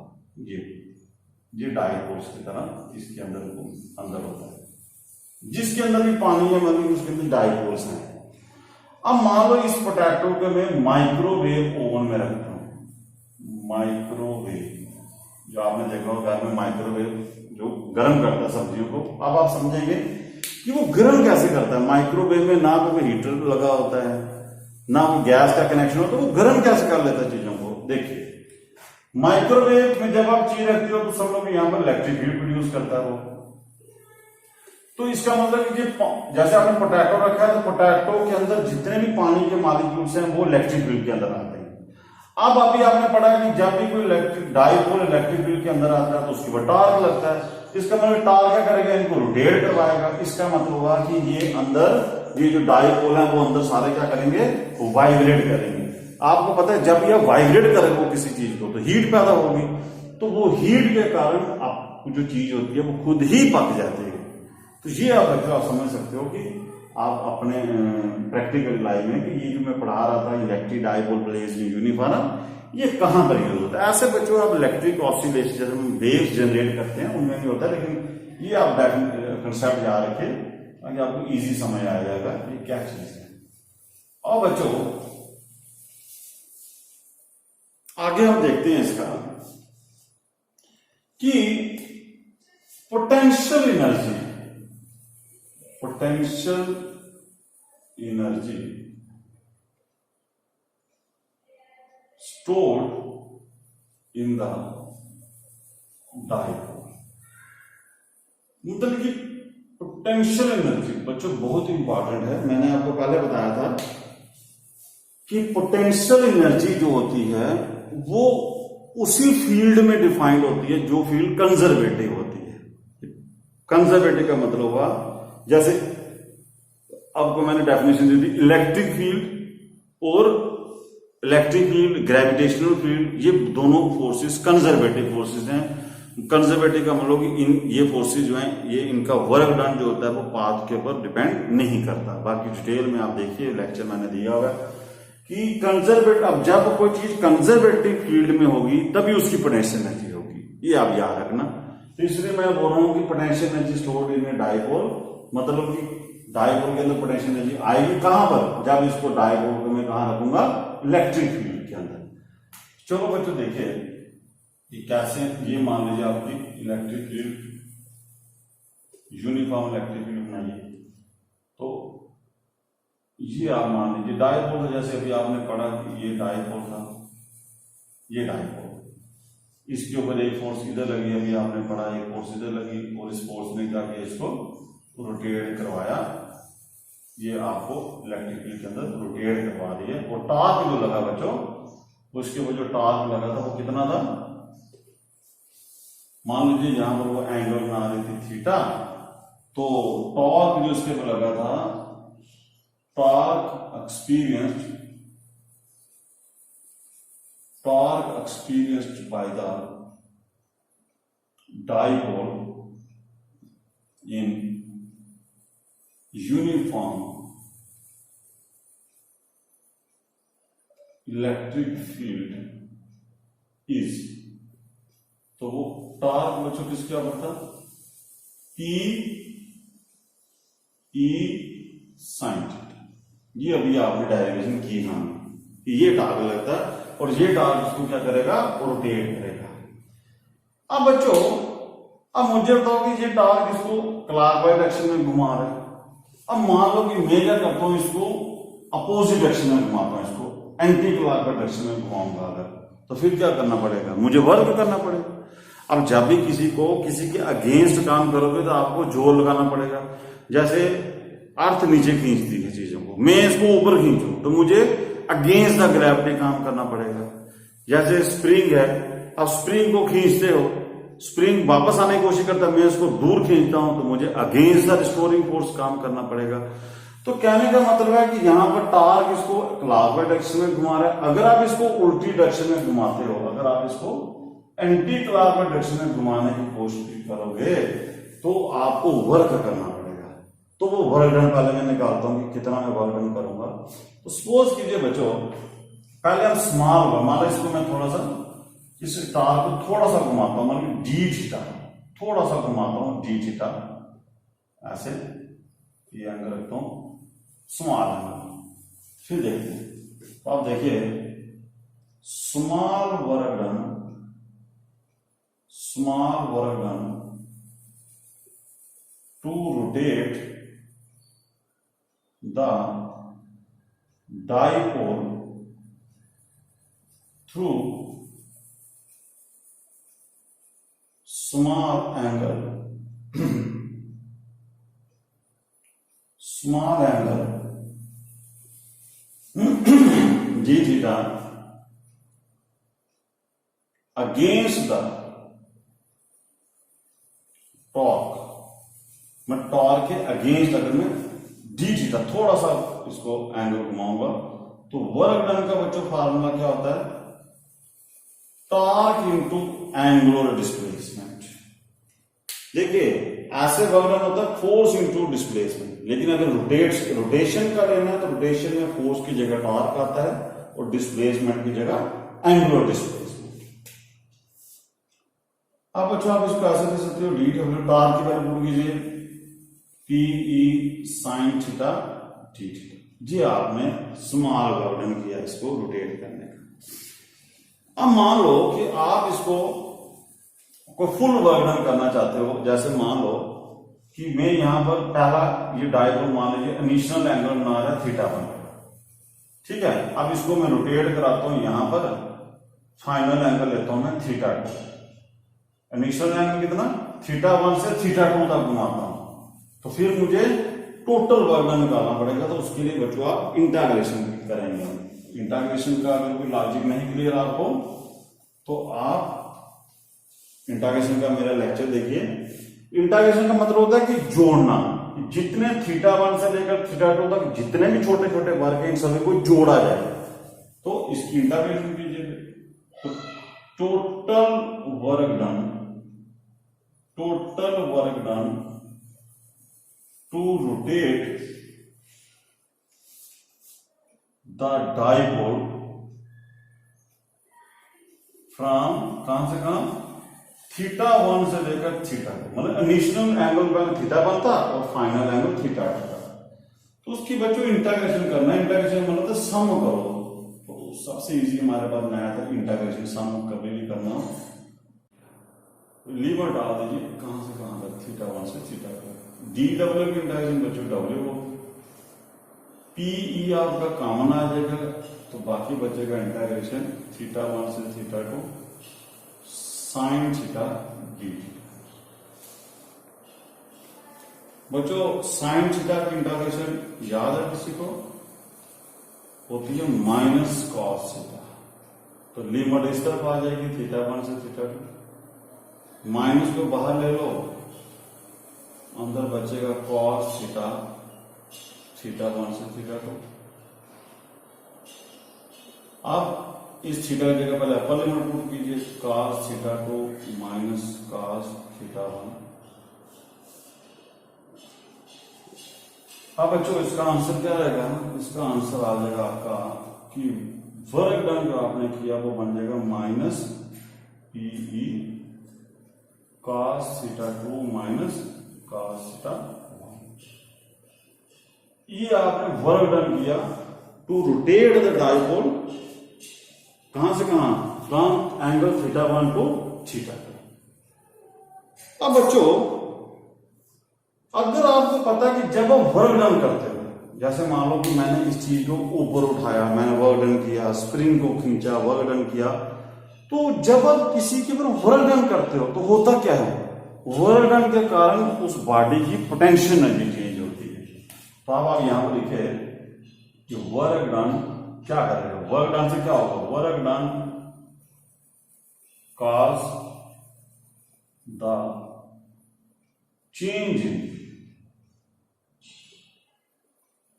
ये डाइपोल्स की तरह इसके अंदर होता है। जिसके अंदर भी पानी है मतलब उसके अंदर डाइपोल्स हैं। अब मान लो इस पोटैटो को मैं माइक्रोवेव ओवन में रखता हूं। माइक्रोवेव जो आपने देखा होगा घर में, माइक्रोवेव जो गर्म करता है सब्जियों को। अब आप समझेंगे कि वो गर्म कैसे करता है। माइक्रोवेव में ना तो कोई हीटर लगा होता है, ना कोई गैस का कनेक्शन होता है, वो गर्म कैसे कर लेता है चीजों को। देखिए माइक्रोवेव में जब आप चीज रखते हो तो समझ लो यहां पर इलेक्ट्रिक हीट प्रोड्यूस करता है वो। तो इसका मतलब कि जैसे आपने पोटैटो रखा है तो पोटैटो के अंदर जितने भी पानी के मॉलिक्यूल्स हैं वो इलेक्ट्रिक फील्ड के अंदर आते हैं। अब अभी आपने पढ़ा कि जब भी कोई इलेक्ट्रिक डाइपोल इलेक्ट्रिक फील्ड के अंदर आता है तो उसके ऊपर टॉर्क लगता है। इसका मतलब टॉर्क क्या करेगा, इनको रोटेट करवाएगा। इसका मतलब हुआ कि ये अंदर ये जो डाइपोल है वो अंदर सारे क्या करेंगे, वो वाइब्रेट करेंगे। आपको पता है जब यह वाइब्रेट करेगा किसी चीज को तो हीट पैदा होगी, तो वो हीट के कारण आपको जो चीज होती है वो खुद ही पक जाती है। तो ये आप बच्चों आप समझ सकते हो कि आप अपने प्रैक्टिकल लाइफ में कि ये जो मैं पढ़ा रहा था इलेक्ट्रिक डाइपोल प्लेस यूनिफॉर्म, ये कहां पर यूज होता है। ऐसे बच्चों आप इलेक्ट्रिक ऑसिलेशन जैसे हम वेव्स जनरेट करते हैं उनमें नहीं होता, लेकिन ये आप कंसेप्ट याद रखें ताकि आपको इजी समझ आ जाएगा ये क्या चीज है। और बच्चों आगे हम देखते हैं इसका कि potential energy stored in the dipole. मतलब कि पोटेंशियल एनर्जी बच्चों बहुत इंपॉर्टेंट है। मैंने आपको पहले बताया था कि पोटेंशियल एनर्जी जो होती है वो उसी फील्ड में डिफाइंड होती है जो फील्ड कंजर्वेटिव होती है। कंजर्वेटिव का मतलब हुआ, जैसे आपको मैंने डेफिनेशन दी थी, इलेक्ट्रिक फील्ड और इलेक्ट्रिक फील्ड, ग्रेविटेशनल फील्ड, ये दोनों फोर्सेस कंजर्वेटिव फोर्सेस हैं। कंजर्वेटिव का मतलब कि ये फोर्सेस जो हैं ये इनका वर्क डन जो होता है वो पाथ के ऊपर डिपेंड नहीं करता। बाकी डिटेल में आप देखिए लेक्चर मैंने दिया हुआ है कि कंजर्वेटिव, अब जब कोई चीज कंजर्वेटिव फील्ड में होगी तभी उसकी पोटेंशियल एनर्जी होगी, ये आप याद रखना। तो इसलिए मैं बोल रहा हूं कि potential energy stored in dipole, मतलब कि डाइपोल के अंदर पोटेंशियल एनर्जी आएगी कहां पर, जब इसको डाइपोल को मैं कहां रखूंगा, इलेक्ट्रिक फील्ड के अंदर। चलो बच्चों देखिए कि कैसे, ये मान लीजिए आपकी electric field, uniform electric field बनाइए। तो ये आप मान लीजिए डाइपोल, जैसे अभी आपने पढ़ा कि ये डाइपोल था, ये डाइपोल, इसके ऊपर एक फोर्स इधर लगी, अभी आपने पढ़ा एक फोर्स इधर लगी, और इस फोर्स ने क्या किया, इसको रोटेट करवाया। ये आपको इलेक्ट्रिक फील्ड के अंदर रोटेट करवा दिया। और टॉर्क जो लगा बच्चों, उसके ऊपर जो टॉर्क लगा था वो कितना था, मान लीजिए यहां पर वो एंगल बना रही थी थीटा, तो टॉर्क जो उसके ऊपर लगा था, torque experienced by the dipole in uniform electric field is, तो वो टॉर्क बच्चों किसके ऊपर था, P E sin थीटा। ये अभी आपने डायरेक्शन की ना, ये टॉर्क लगता है और ये टॉर्क इसको क्या करेगा, रोटेट करेगा। अब बच्चों अब मुझे बताओ कि ये टॉर्क इसको क्लॉकवाइज डायरेक्शन में घुमा रहा है। अब मान लो कि मैं क्या करता हूं, इसको अपोजिट डायरेक्शन में घुमाता हूं, इसको एंटी क्लॉकवाइज डायरेक्शन में घुमाऊंगा अगर, तो फिर क्या करना पड़ेगा, मुझे वर्क करना पड़ेगा। अब जब भी किसी के अगेंस्ट काम करोगे तो आपको जोर लगाना पड़ेगा। जैसे अर्थ नीचे खींचती है चीजों को, मैं इसको ऊपर खींचूं तो मुझे अगेंस्ट द ग्रेविटी काम करना पड़ेगा। जैसे स्प्रिंग है, अब स्प्रिंग को खींचते हो, स्प्रिंग वापस आने की कोशिश करता है, मैं इसको दूर खींचता हूं तो मुझे अगेंस्ट द रिस्टोरिंग फोर्स काम करना पड़ेगा। तो कहने का मतलब है कि यहाँ पर टार्क इसको क्लॉकवाइज डायरेक्शन में घुमा रहा है। अगर आप इसको उल्टी डायरेक्शन में घुमाते हो, अगर आप इसको एंटी क्लॉकवाइज डायरेक्शन में घुमाने की कोशिश करोगे तो आपको वर्क करना पड़ेगा। तो वो वर्क डन पहले मैं निकालता हूं कि कितना मैं वर्क डन करूंगा। तो सपोज कीजिए बच्चों, पहले हम स्मॉल, मान लो इसको मैं थोड़ा सा इस टार्क को थोड़ा सा घुमाता हूं, मतलब डी थीटा, थोड़ा सा घुमाता हूं डी थीटा, ऐसे ये एंगल रखता हूं स्मॉल एंगल। फिर देखते हैं, तो आप देखिए small work done, small work done to rotate the dipole through small angle d theta against the torque, मैं टॉर्क के अगेंस्ट अगर मैं डी थीटा थोड़ा सा इसको एंगल घुमाऊंगा तो वर्क डन का बच्चों फार्मूला क्या होता है, टॉर्क इनटू एंगुलर डिस्प्लेसमेंट। देखिए ऐसे वर्क डन होता है फोर्स इनटू डिस्प्लेसमेंट, लेकिन अगर रोटेशन का लेना है तो रोटेशन में फोर्स की जगह टॉर्क आता है और डिस्प्लेसमेंट की जगह एंगुलर डिस्प्लेसमेंट। अब बच्चों आप इसको ऐसे दे सकते हो, डी डब्ल्यू टॉर्क की वैल्यू पुट कीजिए P E sine theta D theta. जी आपने स्मॉल वर्क डन किया इसको रोटेट करने का। अब मान लो कि आप इसको कोई फुल वर्क डन करना चाहते हो, जैसे मान लो कि मैं यहां पर पहला ये डायपोल मान लीजिए इनिशियल एंगल बना रहा है थीटा 1, ठीक है। अब इसको मैं रोटेट कराता हूं, यहां पर फाइनल एंगल लेता हूं मैं थीटा 2। इनिशियल एंगल कितना, थीटा 1 से थीटा 2 तक घुमाता हूं, तो फिर मुझे टोटल वर्क डन निकालना पड़ेगा। तो उसके लिए बच्चों आप इंटीग्रेशन करेंगे। इंटीग्रेशन का अगर कोई लॉजिक नहीं क्लियर आपको तो आप इंटीग्रेशन का मेरा लेक्चर देखिए। इंटीग्रेशन का मतलब होता है कि जोड़ना, जितने थीटा 1 से लेकर थीटा 2 तक जितने भी छोटे छोटे वर्क हैं इन सभी को जोड़ा जाए। तो इसकी इंटीग्रेशन कीजिए, तो total work done to rotate the dipole from, कहां से कहां, थीटा 1 से लेकर थीटा 2, मतलब इनिशियल एंगल पहले थीटा 1 था और फाइनल एंगल थीटा 2 था। तो उसकी बच्चों इंटीग्रेशन करना, इंटीग्रेशन मतलब तो सम करो। तो सबसे इजी हमारे पास नया था इंटीग्रेशन, सम कभी भी करना हो लीवर डाल दीजिए, कहां से कहां तक, थीटा 1 से थीटा 2। डी डब्ल्यू की इंटीग्रेशन बच्चों डब्ल्यू हो, पीई आपका कॉमन आ जाएगा तो बाकी बचेगा इंटीग्रेशन थीटा 1 से theta 2 sign theta D theta. बच्चों साइन थीटा की इंटीग्रेशन याद है किसी को, होती है माइनस कॉस थीटा। तो लिमिट इस तरफ आ जाएगी थीटा 1 से थीटा 2, माइनस को बाहर ले लो, अंदर बचेगा कॉस थीटा, थीटा 1 से थीटा 2। अब इस थीटा की जगह पहले अपर लिमिट पुट कीजिए, cos theta 2 minus cos theta 1। अब बच्चों इसका आंसर क्या रहेगा, इसका आंसर आ जाएगा आपका कि वर्क डन जो आपने किया वो बन जाएगा minus p E cos theta 2 minus cos theta 1। ये आपने वर्क डन किया टू रोटेट द डाइपोल, कहां से कहां, from angle theta 1 to theta 2। अब बच्चों अगर आपको पता कि जब आप वर्क डन करते हो, जैसे मान लो कि मैंने इस चीज को ऊपर उठाया, मैंने वर्क डन किया, स्प्रिंग को खींचा, वर्क डन किया, तो जब आप किसी के ऊपर वर्क डन करते हो तो होता क्या है, वर्क डन के कारण उस बॉडी की पोटेंशियल एनर्जी चेंज होती है। तो अब आप यहां पर लिखे कि वर्क डन क्या करेगा, वर्क डन से क्या होगा, work done cos the change in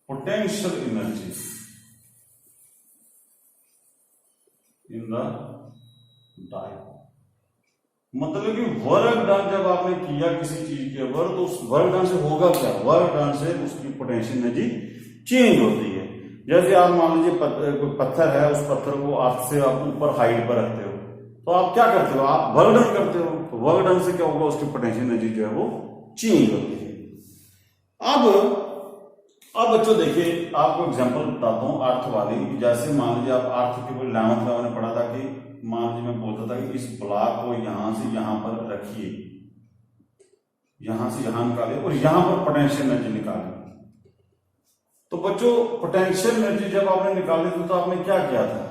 potential energy in the diode. मतलब कि वर्क डन जब आपने किया किसी चीज के ऊपर, तो उस वर्क डन से होगा क्या, वर्क डन से उसकी पोटेंशियल एनर्जी चेंज होती है। जैसे आप मान लीजिए पत्थर है, उस पत्थर को अर्थ से आप ऊपर हाइट पर रखते हो, तो आप क्या करते हो, आप वर्क डन करते हो, तो वर्क डन से क्या होगा, उसकी पोटेंशियल एनर्जी जो है वो चेंज होती है। अब बच्चों देखिए, आपको एग्जांपल बताता हूं अर्थ वाली। जैसे मान लीजिए आप अर्थ के कोई 11th में मैंने पढ़ा था कि मान लीजिए मैं बोलता था कि इस ब्लॉक को यहां से यहां पर रखिए, यहां से यहां निकाले और यहां पर पोटेंशियल एनर्जी निकाले। तो बच्चों पोटेंशियल एनर्जी जब आपने निकाली थी तो आपने क्या किया था,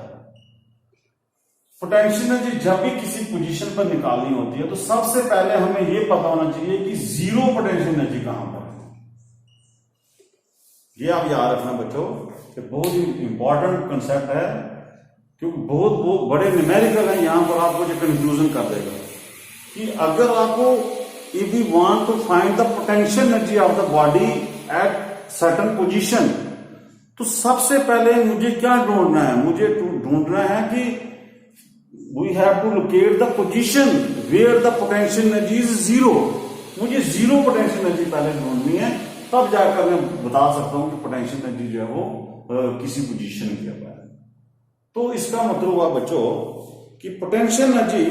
पोटेंशियल एनर्जी जब भी किसी पोजीशन पर निकालनी होती है तो सबसे पहले हमें यह पता होना चाहिए कि जीरो पोटेंशियल एनर्जी कहां पर है। ये आप याद रखना बच्चों, कि बहुत ही इंपॉर्टेंट कंसेप्ट है, क्योंकि बहुत बड़े न्यूमेरिकल है, यहां पर आपको जो कंफ्यूजन कर देगा कि अगर आपको if you want to find the potential energy of the body at certain position, तो सबसे पहले मुझे क्या ढूंढना है, मुझे ढूंढना है कि we have to locate the position where the potential energy is zero. मुझे जीरो पोटेंशियल एनर्जी पहले ढूंढनी है, तब जाकर मैं बता सकता हूं कि पोटेंशियल एनर्जी जो है वो किसी पोजीशन के ऊपर है। तो इसका मतलब हुआ बच्चों कि पोटेंशियल एनर्जी,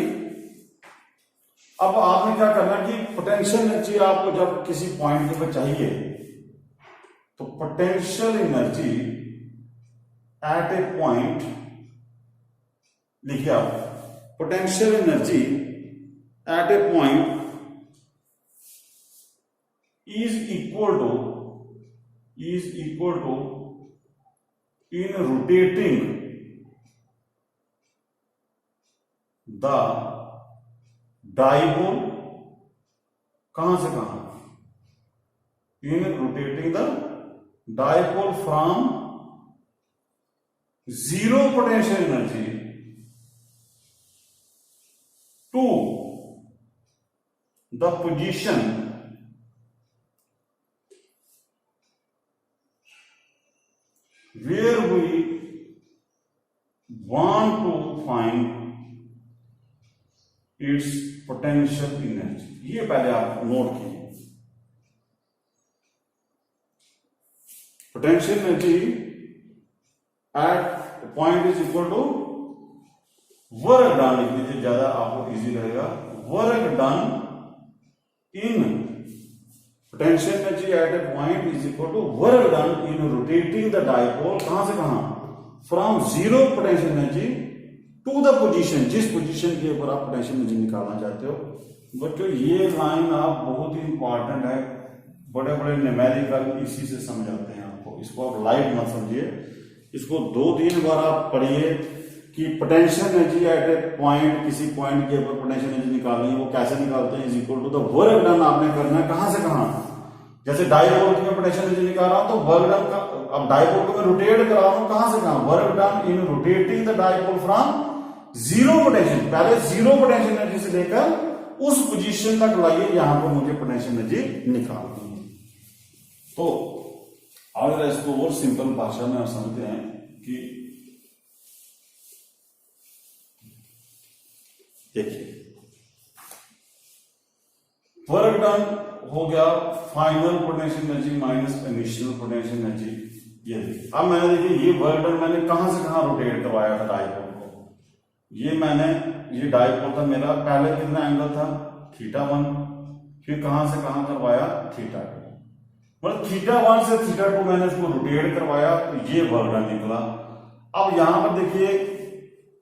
अब आपने क्या करना कि पोटेंशियल एनर्जी आपको जब किसी पॉइंट के ऊपर चाहिए, तो potential energy at a point लिखिए आप, potential energy at a point is equal to in rotating the dipole, कहां से कहां, in rotating the dipole from zero potential energy to the position where we want to find its potential energy। ये पहले आप note कीजिए, potential energy at point is equal to work done, लिख लीजिए ज्यादा आपको इजी रहेगा, work done in potential energy at a point is equal to work done in rotating the dipole, कहां से कहां, from zero potential energy to the position, जिस position के ऊपर आप पोटेंशियल एनर्जी निकालना चाहते हो। बच्चों ये लाइन आप बहुत ही इंपॉर्टेंट है, बड़े बड़े न्यूमेरिकल इसी से समझाते हैं आपको, इसको आप लाइट मत समझिए, इसको 2-3 बार आप पढ़िए कि potential energy at a point, किसी पॉइंट के ऊपर पोटेंशियल एनर्जी निकालनी है, वो कैसे निकालते हैं, is equal to the work done आपने करना है, कहां से कहां, जैसे डाइपोल की मैं पोटेंशियल एनर्जी निकाल रहा हूं तो वर्क डन का, अब डाइपोल को मैं रोटेट करा रहा हूं, कहां से कहां, work done in rotating the dipole from zero potential, पहले जीरो पोटेंशियल एनर्जी से लेकर उस पोजीशन तक लाइए, यहां पर मुझे पोटेंशियल एनर्जी निकालनी है। तो अगर इसको और सिंपल भाषा में आप समझते हैं कि देखिए वर्क डन हो गया final potential energy minus initial potential energy, ये देखिए। अब मैंने देखिए ये वर्क डन मैंने कहां से कहां रोटेट करवाया था डाइपोल को, ये डाइपोल था मेरा, पहले कितना एंगल था θ1, फिर कहां से कहां करवाया θ2, मतलब θ1 से θ2 मैंने इसको रोटेट करवाया, तो ये वर्क डन निकला। अब यहां पर देखिए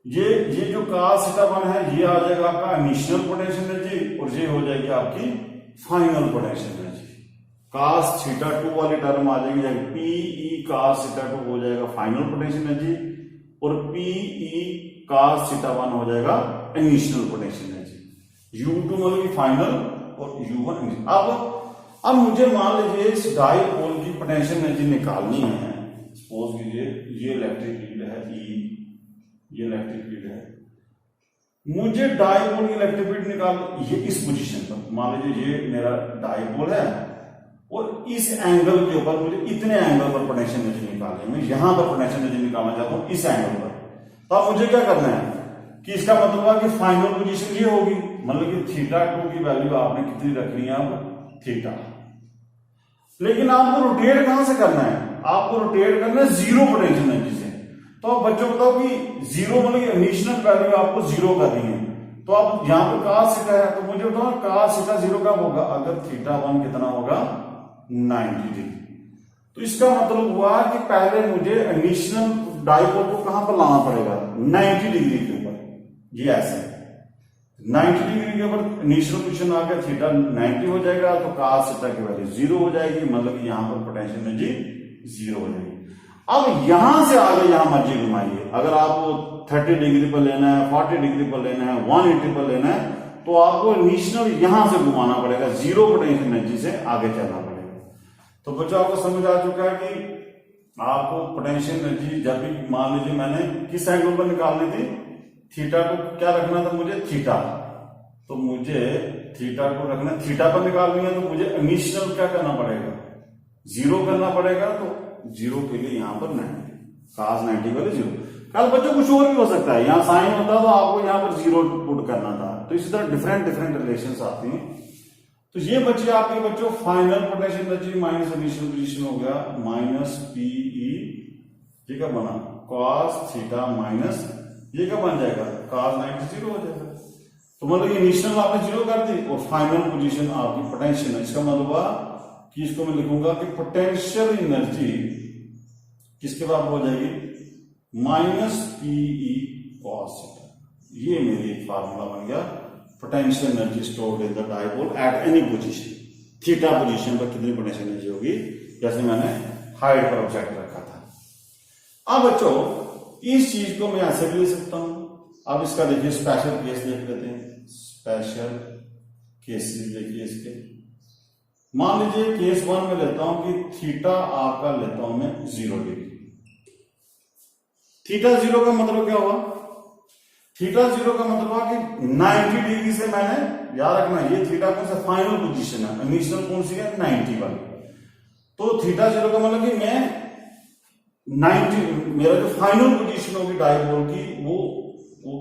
ये जो cos θ1 है ये आ जाएगा आपका इनिशियल पोटेंशियल एनर्जी, और ये हो जाएगी आपकी फाइनल पोटेंशियल एनर्जी। cos θ2 वाली टर्म आ जाएगी, Pe cos θ2 हो जाएगा फाइनल पोटेंशियल एनर्जी, और Pe cos θ1 हो जाएगा इनिशियल पोटेंशियल एनर्जी। U2 मतलब की फाइनल और U1 इनिशियल। अब मुझे मान लीजिए इस डाइपोल की पोटेंशियल एनर्जी निकालनी है, सपोज कीजिए ये इलेक्ट्रिक फील्ड है E, ये इलेक्ट्रिक फील्ड है, मुझे डाइपोल की इलेक्ट्रिक फील्ड निकाल, ये इस पोजीशन पर मान लीजिए ये मेरा डाइपोल है और इस एंगल के ऊपर मुझे इतने एंगल पर पोटेंशियल एनर्जी निकालनी है। मैं यहां पर पोटेंशियल एनर्जी निकालना चाहता हूं इस एंगल पर, तो अब मुझे क्या करना है कि इसका मतलब है कि फाइनल पोजीशन ये होगी, मतलब कि θ2 की वैल्यू आपने कितनी रखनी है अब थीटा। लेकिन आपको रोटेट कहां से करना है, आपको रोटेट करना है जीरो पोटेंशियल एनर्जी से। तो अब बच्चों बताओ कि जीरो मतलब इनिशियल वैल्यू आपको जीरो करनी है, तो अब यहां पर cos θ है, तो मुझे बताओ cos θ जीरो कब होगा, अगर θ1 कितना होगा 90 डिग्री। तो इसका मतलब हुआ कि पहले मुझे इनिशियल डाइपोल को कहां पर लाना पड़ेगा 90 डिग्री के ऊपर, ये ऐसे 90 डिग्री के ऊपर इनिशियल पोजीशन आ गया, थीटा 90 हो जाएगा, तो cos θ की वैल्यू जीरो हो जाएगी, मतलब कि यहां पर पोटेंशियल एनर्जी जीरो हो जाएगी। अब यहां से आगे यहां मर्जी घुमाइए, अगर आपको 30 डिग्री पर लेना है, 40 डिग्री पर लेना है, 180 पर लेना है, तो आपको इनिशियल यहां से घुमाना पड़ेगा, जीरो पोटेंशियल एनर्जी से आगे चलना पड़ेगा। तो बच्चों आपको समझ आ चुका है कि आपको पोटेंशियल एनर्जी जब भी मान लीजिए मैंने किस एंगल पर निकालनी थी, थीटा को क्या रखना था मुझे थीटा, तो मुझे थीटा को रखना थीटा पर निकालनी है, तो मुझे इनिशियल क्या करना पड़ेगा जीरो करना पड़ेगा। तो जीरो के लिए यहां पर 90 cos 90 वाले जीरो। कल बच्चों कुछ और भी हो सकता है, यहां साइन होता तो आपको यहां पर जीरो पुट करना था। तो इसी तरह डिफरेंट डिफरेंट रिलेशंस आती हैं। तो ये बच्चे आपके बच्चों final potential energy minus initial position हो गया माइनस पीई, ये क्या बना cos थीटा माइनस ये क्या बन जाएगा cos 90 जीरो हो जाएगा। तो मतलब इनिशियल आपने जीरो कर दी और फाइनल पोजीशन आपकी पोटेंशियल है। इसका मतलब हुआ कि इसको मैं लिखूंगा कि पोटेंशियल एनर्जी किसके बराबर हो जाएगी माइनस पीई cos थीटा। ये मेरी एक फार्मूला बन गया, potential energy stored in the dipole at any position, theta position पर कितनी पोटेंशियल एनर्जी होगी, जैसे मैंने हाइट पर ऑब्जेक्ट रखा था। अब बच्चों इस चीज को मैं ऐसे भी ले सकता हूं। अब इसका देखिए स्पेशल केस देख लेते हैं, स्पेशल केसेस देखिए इसके। मान लीजिए केस 1 में लेता हूं कि थीटा आपका लेता हूं मैं 0 डिग्री। थीटा 0 का मतलब क्या हुआ, थीटा 0 का मतलब हुआ कि 90 डिग्री से मैंने याद रखना ये थीटा कौन सा फाइनल पोजीशन है, इनिशियल कौन सी है 90 वाली। तो थीटा 0 का मतलब कि मैं 90 मेरा जो फाइनल पोजीशन होगी डाइपोल की वो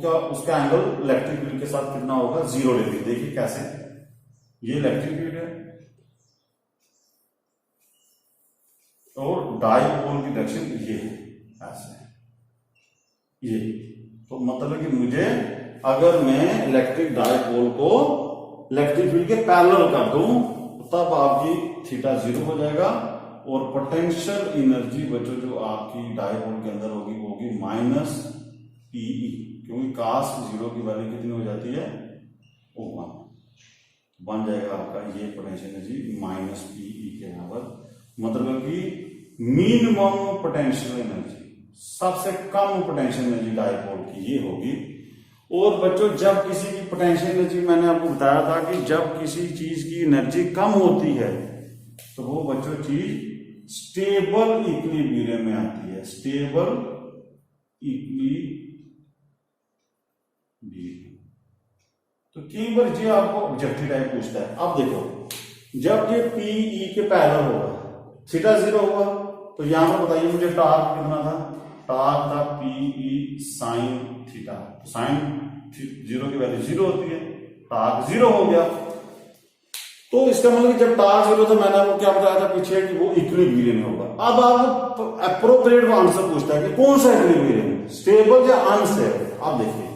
क्या उसका एंगल इलेक्ट्रिक फील्ड के साथ कितना होगा 0 डिग्री। देखिए कैसे, ये इलेक्ट्रिक फील्ड है और डाइपोल की डायरेक्शन ये ऐसे है, ये तो मतलब कि मुझे अगर मैं इलेक्ट्रिक डाइपोल को इलेक्ट्रिक फील्ड के पैरेलल कर दूं तब आपकी थीटा 0 हो जाएगा और पोटेंशियल एनर्जी बच्चों जो आपकी डाइपोल के अंदर होगी वो होगी माइनस पीई, क्योंकि cos 0 की वैल्यू कितनी हो जाती है वो 1 बन जाएगा आपका ये पोटेंशियल एनर्जी माइनस पीई के बराबर। मतलब कि मिनिमम पोटेंशियल एनर्जी, सबसे कम पोटेंशियल एनर्जी डाइपोल की ये होगी। और बच्चों जब किसी की पोटेंशियल एनर्जी मैंने आपको बताया था कि जब किसी चीज की एनर्जी कम होती है तो वो बच्चों चीज स्टेबल इक्विलिब्रियम में आती है, स्टेबल इक्विलिब्रियम। तो कई बार ये आपको ऑब्जेक्टिव टाइप पूछता है। अब देखो जब ये पीई के पैरेलल होगा थीटा 0 होगा तो यहां पर बताइए मुझे टार्क कितना था, टार्क था पीई साइन थीटा। साइन 0 की वैल्यू 0 होती है, टार्क 0 हो गया। तो इसका मतलब जब टार्क 0 था मैंने आपको क्या बताया था पीछे कि वो इक्विलिब्रियम में होगा। अब आप अप्रोप्रिएट आंसर पूछता है कि कौन सा इक्विलिब्रियम, स्टेबल या अनस्टेबल। अब देखिए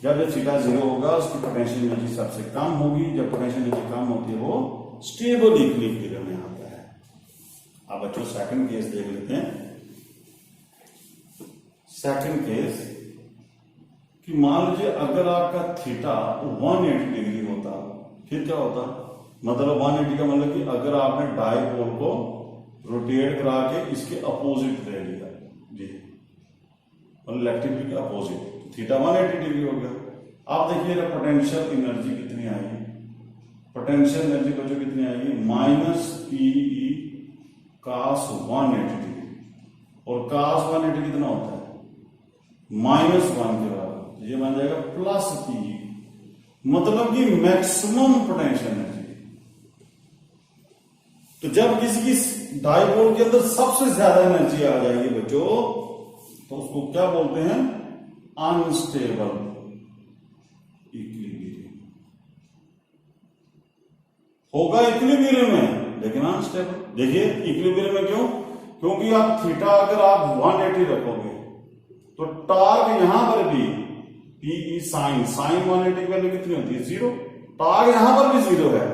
जब थीटा 0 होगा उसकी पोटेंशियल एनर्जी सबसे कम होगी, जब पोटेंशियल एनर्जी कम होती है वो स्टेबल इक्विलिब्रियम में आता है। अब बच्चों सेकंड केस देख लेते हैं। सेकंड केस कि मान लीजिए अगर आपका थीटा 180 डिग्री होता फिर क्या होता, मतलब 180 का मतलब कि अगर आपने डाइपोल को रोटेट करा के इसके अपोजिट ले लिया जी, मतलब इलेक्ट्रिक फील्ड के अपोजिट, थीटा 180 डिग्री हो गया। आप देखिएगा पोटेंशियल एनर्जी कितनी आएगी, पोटेंशियल एनर्जी बच्चों कितनी आएगी माइनस पीई cos 180 डिग्री, और cos 180 कितना होता है -1 के बराबर, तो ये बन जाएगा प्लस पीई मतलब कि मैक्सिमम पोटेंशियल एनर्जी। तो जब किसी की डाइपोल के अंदर सबसे ज्यादा एनर्जी आ जाएगी बच्चों, तो उसको क्या बोलते हैं? Unstable equilibrium. होगा इक्विलिब्रियम में लेकिन अनस्टेबल। देखिए इक्विलिब्रियम में क्यों? क्योंकि आप थीटा अगर आप 180 रखोगे तो टॉर्क यहां पर भी पीई साइन 180 की वैल्यू कितनी होती है? 0। टॉर्क यहां पर भी 0 है,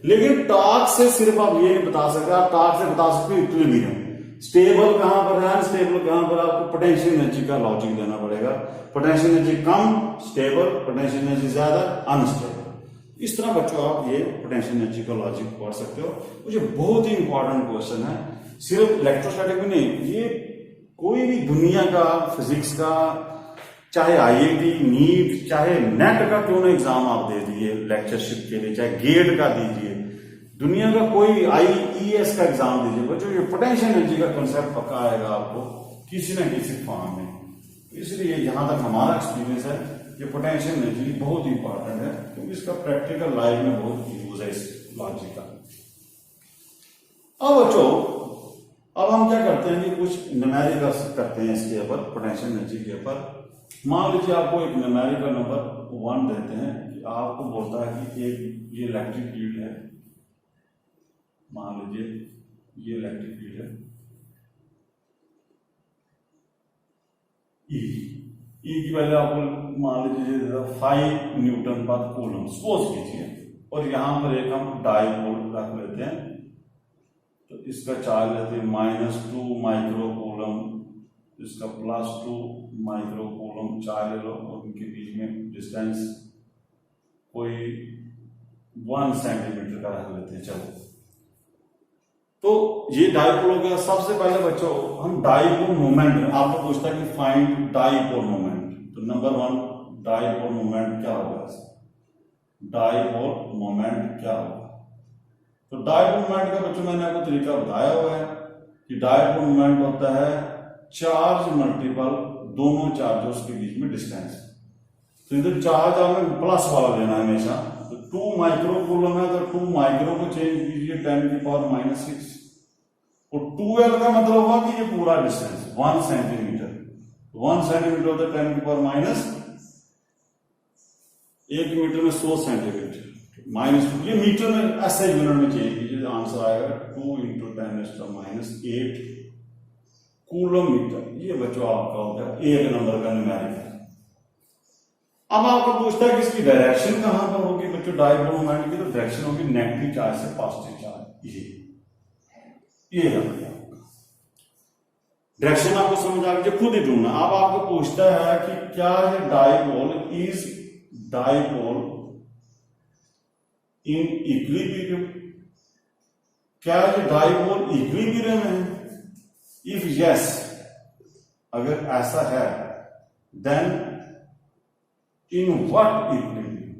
लेकिन टॉर्क से सिर्फ आप ये नहीं बता सकते, आप टॉर्क से बता सकते हो इक्विलिब्रियम। स्टेबल कहां पर है, अनस्टेबल कहां पर? आपको पोटेंशियल एनर्जी का लॉजिक देना पड़ेगा। पोटेंशियल एनर्जी कम स्टेबल, पोटेंशियल एनर्जी ज्यादा अनस्टेबल। इस तरह बच्चों आप ये पोटेंशियल एनर्जी का लॉजिक पढ़ सकते हो। मुझे बहुत ही इंपॉर्टेंट क्वेश्चन है, सिर्फ इलेक्ट्रोस्टैटिक में नहीं, ये कोई भी दुनिया का फिजिक्स का, चाहे आईआईटी, नीट, चाहे नेट का क्यों ना एग्जाम आप दे दिए लेक्चरशिप के लिए, चाहे गेट का दीजिए, दुनिया का कोई आईईएस का एग्जाम दीजिए बच्चों, ये पोटेंशियल एनर्जी का कंसेप्ट पक्का आएगा आपको किसी न किसी फॉर्म में। इसलिए जहां तक हमारा एक्सपीरियंस है, ये पोटेंशियल एनर्जी बहुत इंपॉर्टेंट है, क्योंकि इसका प्रैक्टिकल लाइफ में बहुत यूज है इस लॉजिक का। अब बच्चों अब हम क्या करते हैं कि कुछ न्यूमेरिकल्स करते हैं इसके ऊपर, पोटेंशियल एनर्जी के ऊपर। मान लीजिए आपको एक न्यूमेरिकल नंबर 1 देते हैं कि आपको बोलता है कि एक ये इलेक्ट्रिक फील्ड है, मान लीजिए ये इलेक्ट्रिक फील्ड है ई की वैल्यू आपको मान लीजिए 5 न्यूटन पर कूलम सपोज कीजिए, और यहां पर एक हम डाइपोल रख लेते हैं, तो इसका चार्ज लेते हैं -2 माइक्रो कूलम, इसका +2 माइक्रो कूलम चार्ज ले लो, और उनके बीच में डिस्टेंस कोई 1 सेंटीमीटर का रख लेते हैं। चलो, तो ये डाइपोल हो गया। सबसे पहले बच्चों हम डाइपोल मोमेंट, आपको पूछता है कि फाइंड डाइपोल मोमेंट, तो नंबर 1 डाइपोल मोमेंट क्या होगा? डाइपोल मोमेंट क्या होगा? तो डाइपोल मोमेंट का बच्चों मैंने आपको तरीका बताया हुआ है कि डाइपोल मोमेंट होता है चार्ज मल्टीपल दोनों चार्जर्स के बीच में डिस्टेंस। तो इधर चार्ज आपने प्लस वाला लेना है हमेशा, तो 2 माइक्रो कूलम है, तो 2 माइक्रो को चेंज कीजिए 10⁻⁻⁶, और 2L का मतलब हुआ कि ये पूरा डिस्टेंस 1 सेंटीमीटर, 1 सेंटीमीटर होता है 10⁻⁻, 1 मीटर में 100 सेंटीमीटर, -2 ये मीटर में ऐसे यूनिट में चेंज कीजिए, आंसर आएगा 2 × 10⁻⁸ कूलम मीटर। ये बच्चों आपका हो गया एक नंबर का न्यूमेरिकल। अब आपको पूछता है कि इसकी डायरेक्शन कहां पर होगी बच्चों? डाइपोल मोमेंट की तो डायरेक्शन होगी नेगेटिव चार्ज से पॉजिटिव चार्ज। ये डायरेक्शन आपको समझ आ गई, खुद ही ढूंढना। अब आपको पूछता है कि क्या ये dipole is dipole in equilibrium, क्या ये डाइपोल इक्विलिब्रियम है? इफ यस, अगर ऐसा है, देन इन व्हाट इक्विलिब्रियम?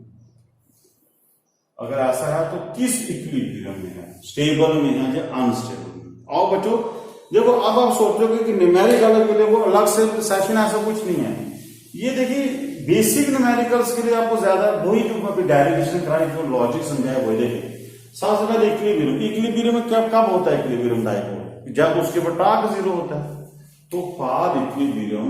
अगर ऐसा है तो किस इक्विलिब्रियम में है? स्टेबल में है या अनस्टेबल में? आओ बच्चों देखो, अब आप सोचोगे कि न्यूमेरिकल के लिए वो अलग से सेशन, ऐसा कुछ नहीं है। ये देखिए बेसिक न्यूमेरिकल्स के लिए आपको ज्यादा वही जो अभी डेरिवेशन कराई, जो लॉजिक समझाया वही देखिए। सबसे पहले इक्विलिब्रियम, इक्विलिब्रियम में कब होता है इक्विलिब्रियम डाइपोल? जब उसके ऊपर टॉर्क 0 होता है। तो फॉर इक्विलिब्रियम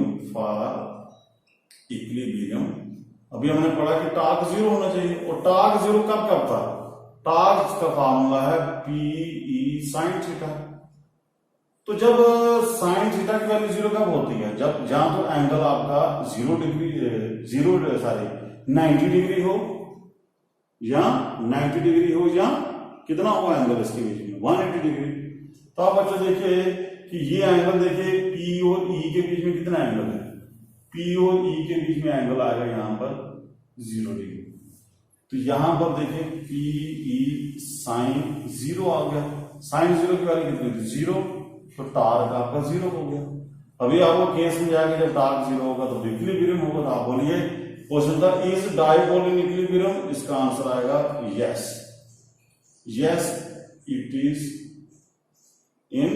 अभी हमने पढ़ा कि टॉर्क 0 होना चाहिए, और टॉर्क 0 कब था? टॉर्क का फार्मूला है पीई साइन थीटा। तो जब साइन थीटा की वैल्यू 0 कब होती है? जब जहां तो एंगल आपका 90 डिग्री हो, या 90 डिग्री हो, या कितना हो एंगल इसके बीच में 180 डिग्री। तो आप बच्चों देखिए कि ये एंगल देखिए पी और ई के बीच में कितना एंगल है? पी और ई के बीच में एंगल आएगा यहां पर 0 डिग्री। तो यहां पर देखिए पीई साइन 0 आ गया। साइन 0 की वैल्यू कितनी थी? 0। तो टार्क आपका 0 हो गया। अभी आपको केस में जाके जब टार्क 0 होगा तो इक्विलिब्रियम होगा। तो आप बोलिए क्वेश्चन था इज डाइपोल इन इक्विलिब्रियम? इसका आंसर आएगा yes, yes it is in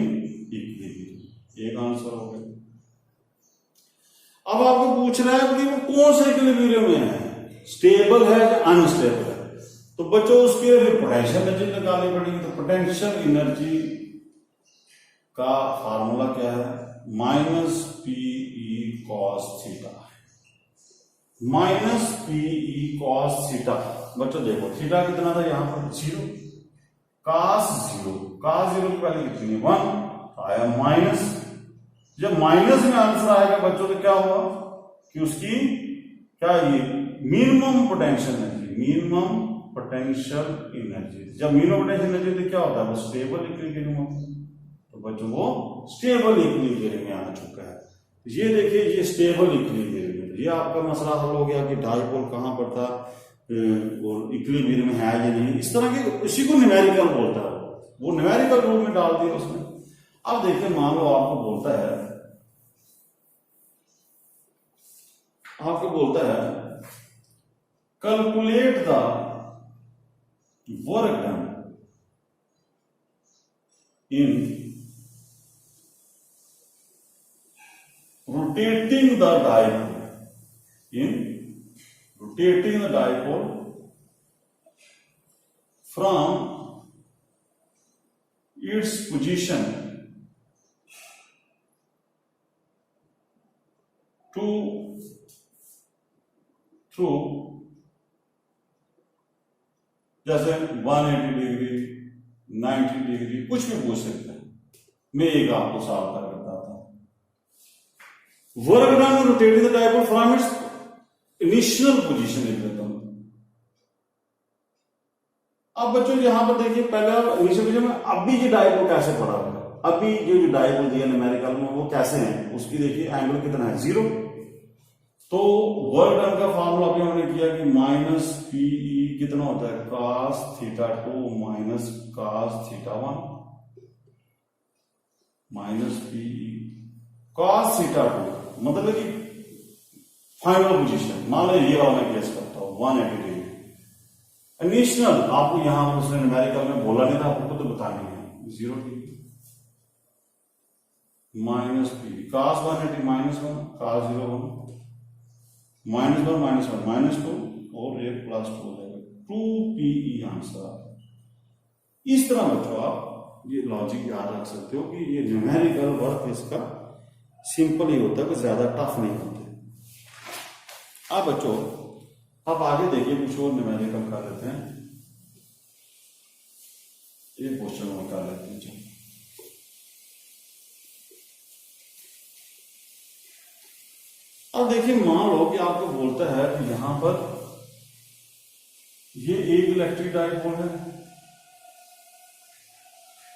equilibrium. एक आंसर हो गया। अब आपको पूछ रहा है कि वो कौन से इक्विलिब्रियम में है? स्टेबल है या अनस्टेबल है। तो बच्चों उसके लिए पोटेंशियल एनर्जी निकालनी पड़ेगी। तो पोटेंशियल एनर्जी का फार्मूला क्या है, minus p E cos theta, minus p E cos theta. बच्चों देखो थीटा कितना था यहां पर 0, कॉस 0, कॉस 0 की वैल्यू कितनी है 1, आया माइनस। जब माइनस में आंसर आएगा बच्चों तो क्या हुआ कि उसकी क्या ये minimum potential energy, minimum potential energy. जब मिनिमम पोटेंशियल एनर्जी तो क्या होता है वो स्टेबल इक्विलिब्रियम होता है। तो बच्चों वो स्टेबल इक्विलिब्रियम में आ चुका है। ये देखिए ये स्टेबल इक्विलिब्रियम, ये आपका मसला हल हो गया कि डाइपोल कहां पर था और इक्विलिब्रियम है या नहीं। इस तरह के इसी को न्यूमेरिकल बोलता है, वो न्यूमेरिकल रूप में डाल दिया उसने। अब देखिए मान लो आपको बोलता है calculate the work done in rotating the dipole from its position to through जैसे 180 डिग्री 90 डिग्री कुछ भी पूछ सकते हैं। मैं एक आपको सॉल्व कर बताता हूं। Work done rotating the dipole from its initial position लिख देता हूं। अब बच्चों यहां पर देखिए पहले इनिशियल पोजीशन में अभी ये डाइपोल कैसे पड़ा हुआ है, अभी जो डाइपोल दिया न्यूमेरिकल में वो कैसे है, उसकी देखिए एंगल कितना है 0। तो वर्क डन का फॉर्मूला अभी हमने किया कि माइनस पीई कितना होता है cos theta 2 minus cos theta 1 minus p E cos theta 2 मतलब कि फाइनल पोजीशन। मान लो ये वाला मैं केस करता हूं 180 डिग्री इनिशियल, आपको यहां पर उसने न्यूमेरिकल में बोला नहीं था, आपको तो बतानी है 0 degree minus P cos 180 minus 1 cos 0 1 -1 -1 -2 और 1 +2 हो जाएगा 2PE आंसर। इस तरह बच्चों आप ये लॉजिक याद रख सकते हो कि ये न्यूमेरिकल वर्क इसका सिंपल ही होता है, कुछ ज्यादा टफ नहीं होता। अब बच्चों आप आगे देखिए कुछ और न्यूमेरिकल कर लेते हैं। एक क्वेश्चन और कर लेते हैं। अब देखिए मान लो कि आपको बोलता है कि यहां पर ये एक इलेक्ट्रिक डाइपोल है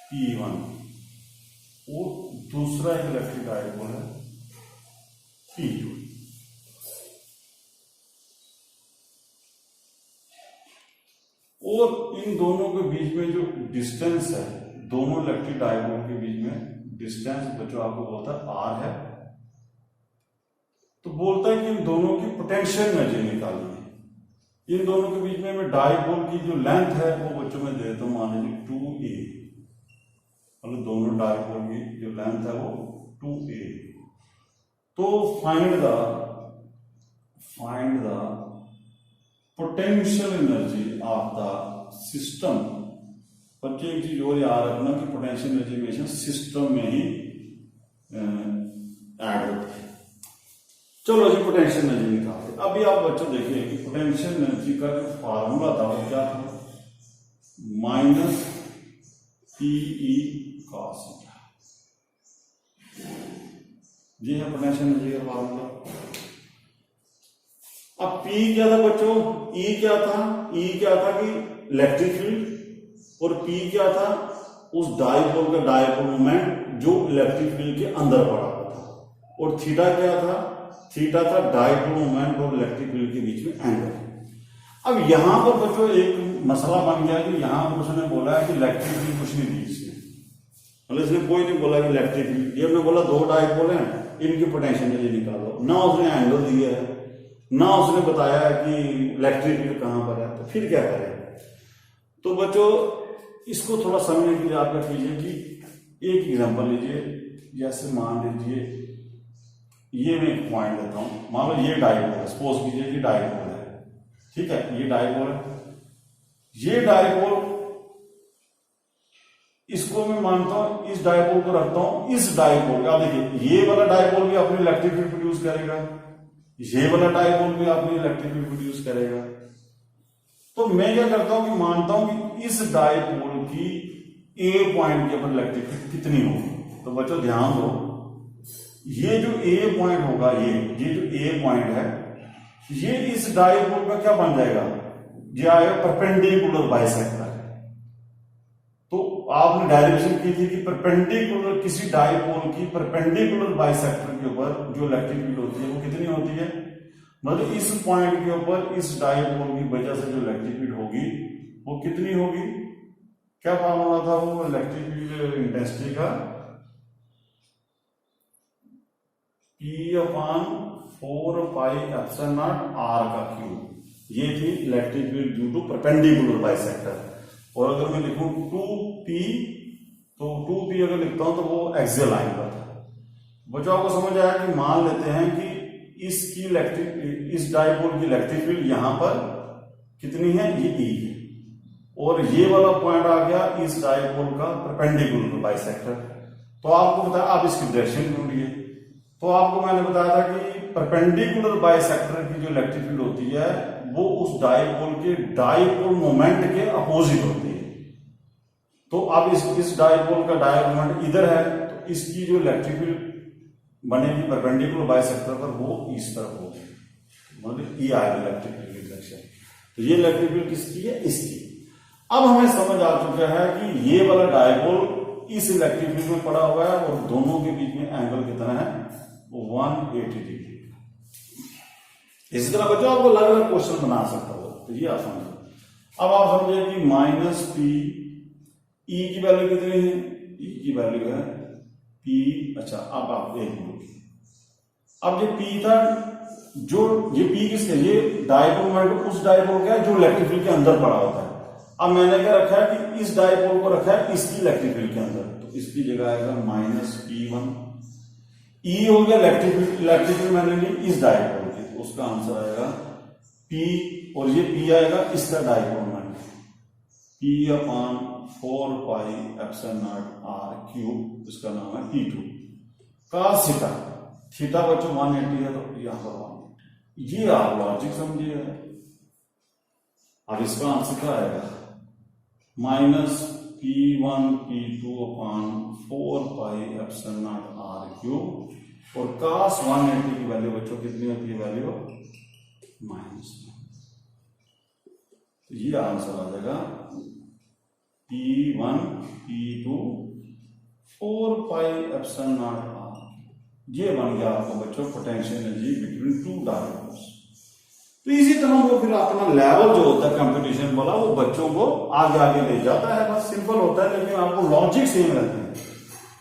P1 और दूसरा एक इलेक्ट्रिक डाइपोल है P2। और इन दोनों के बीच में जो डिस्टेंस है, दोनों इलेक्ट्रिक डाइपोल के बीच में डिस्टेंस बच्चों आपको बोलता है R है। तो बोलता है कि इन दोनों की पोटेंशियल एनर्जी निकालनी है। इन दोनों के बीच में डाइपोल की जो लेंथ है वो बच्चों में दे देता हूं, मान लीजिए 2a, मतलब दोनों डाइपोल की जो लेंथ है वो 2a। तो find the potential energy of the system. बच्चे एक चीज और याद रखना कि पोटेंशियल एनर्जी हमेशा सिस्टम में ही ऐड होती है। चलो जी पोटेंशियल एनर्जी निकालते। अभी आप बच्चों देखिए कि पोटेंशियल एनर्जी का जो फार्मूला था वो क्या था, माइनस पीई कॉस थीटा। ये है पोटेंशियल एनर्जी का फार्मूला। अब पी क्या था बच्चों, ई क्या था, ई क्या था कि इलेक्ट्रिक फील्ड, और पी क्या था उस डाइपोल का डाइपोल मोमेंट जो इलेक्ट्रिक फील्ड के अंदर पड़ा हुआ था, और थीटा क्या था, थीटा था डाइपोल मोमेंट और इलेक्ट्रिक फील्ड के बीच में एंगल। अब यहां पर बच्चों एक मसला बन गया कि यहां पर उसने बोला है कि इलेक्ट्रिक फील्ड कुछ नहीं दी इसने, मतलब इसने कोई नहीं बोला कि इलेक्ट्रिक फील्ड, ये हमने बोला दो डाइपोल हैं इनकी पोटेंशियल एनर्जी निकालो, ना उसने एंगल दिया है ना उसने बताया है कि इलेक्ट्रिक फील्ड कहां पर है, तो फिर क्या करें। तो बच्चों इसको थोड़ा समझने के लिए आप क्या कीजिए कि एक एग्जांपल लीजिए। जैसे मान लीजिए ये मैं एक पॉइंट देता हूं, मान लो ये डाइपोल है, सपोज कीजिए कि डाइपोल है, ठीक है, ये डायपोल है, ये डायपोल, इसको मैं मानता हूं, इस डायपोल को रखता हूं इस डायपोल का। देखिए ये वाला डायपोल भी अपनी इलेक्ट्रिक फील्ड प्रोड्यूस करेगा, ये वाला डायपोल भी अपनी इलेक्ट्रिक फील्ड प्रोड्यूस करेगा। तो मैं क्या करता हूं कि मानता हूं कि इस डायपोल की ए पॉइंट के ऊपर इलेक्ट्रिक फील्ड कितनी होगी। तो बच्चों ध्यान दो, ये जो ए पॉइंट होगा, ये जो ए पॉइंट है, ये इस डायपोल का क्या बन जाएगा, ये आएगा परपेंडिकुलर बाइसेक्टर। तो आपने डायरेक्शन की थी कि परपेंडिकुलर, किसी डायपोल की परपेंडिकुलर बाइसेक्टर के ऊपर जो इलेक्ट्रिक फील्ड होती है वो कितनी होती है, मतलब इस पॉइंट के ऊपर इस डायपोल की वजह से जो इलेक्ट्रिक फील्ड होगी वो कितनी होगी। क्या फॉर्मूला था वो इलेक्ट्रिक फील्ड इंटेंसिटी का, P/4πε0 R का क्यूब। ये थी electric field due to perpendicular bisector. और अगर मैं लिखूं 2P, तो 2P अगर लिखता हूं तो वो एक्सियल लाइन पर था। बच्चों आपको समझ आया कि मान लेते हैं कि इसकी इस डायपोल की इलेक्ट्रिक फील्ड यहां पर कितनी है, ये E है, और ये वाला पॉइंट आ गया इस डायपोल का परपेंडिकुलर बाइसेक्टर। तो आपको बताया आप इसकी डायरेक्शन ढूंढिए। तो आपको मैंने बताया था कि परपेंडिकुलर बाइसेक्टर की जो इलेक्ट्रिक फील्ड होती है वो उस डायपोल के डायपोल मोमेंट के अपोजिट होती है। तो अब इस डायपोल का डायपोल मोमेंट इधर है, तो इसकी जो इलेक्ट्रिक फील्ड बनेगी परपेंडिकुलर बाइसेक्टर पर वो इस तरफ होगी, मतलब ई आएगा इलेक्ट्रिक फील्ड की डायरेक्शन। तो ये इलेक्ट्रिक फील्ड किसकी है, इसकी। अब हमें समझ आ चुका है कि ये वाला डायपोल इस इलेक्ट्रिक फील्ड में पड़ा हुआ है और दोनों के बीच में एंगल कितना है, 180 डिग्री। इसी तरह बच्चों आपको अलग अलग क्वेश्चन बना सकता हो, तो ये आप समझो। अब आप समझे कि -P, E की वैल्यू कितनी है, E की वैल्यू है P। अच्छा अब आप एक मिनट, अब ये P था, जो ये P किसके, ये डायपोल मोमेंट उस डायपोल का है जो इलेक्ट्रिक फील्ड के अंदर पड़ा होता है। अब मैंने क्या रखा है कि इस डायपोल को रखा है इसकी इलेक्ट्रिक फील्ड के अंदर, तो इसकी जगह आएगा -P1। E हो गया इलेक्ट्रिक फील्ड मैंने ली इस डायपोल की, तो उसका आंसर आएगा P, और ये P आएगा इसका डायपोल मोमेंट, P/4πε0 क्यूब, इसका नाम है P2। cos थीटा, थीटा बच्चों 180 है, तो यहां पर 180। ये आप लॉजिक समझिए। अब इसका आंसर क्या आएगा, -P1 P2/4πε0 क्यूब, और cos 180 की वैल्यू बच्चों कितनी होती है, वैल्यू -1। तो ये आंसर आ जाएगा P1 P2/4πε0। ये बन गया आपको बच्चों potential energy between two dipoles. तो इसी तरह वो फिर अपना लेवल जो होता है कंपटीशन वाला, वो बच्चों को आगे आगे ले जाता है। बस सिंपल होता है, लेकिन आपको लॉजिक सेम रहते हैं।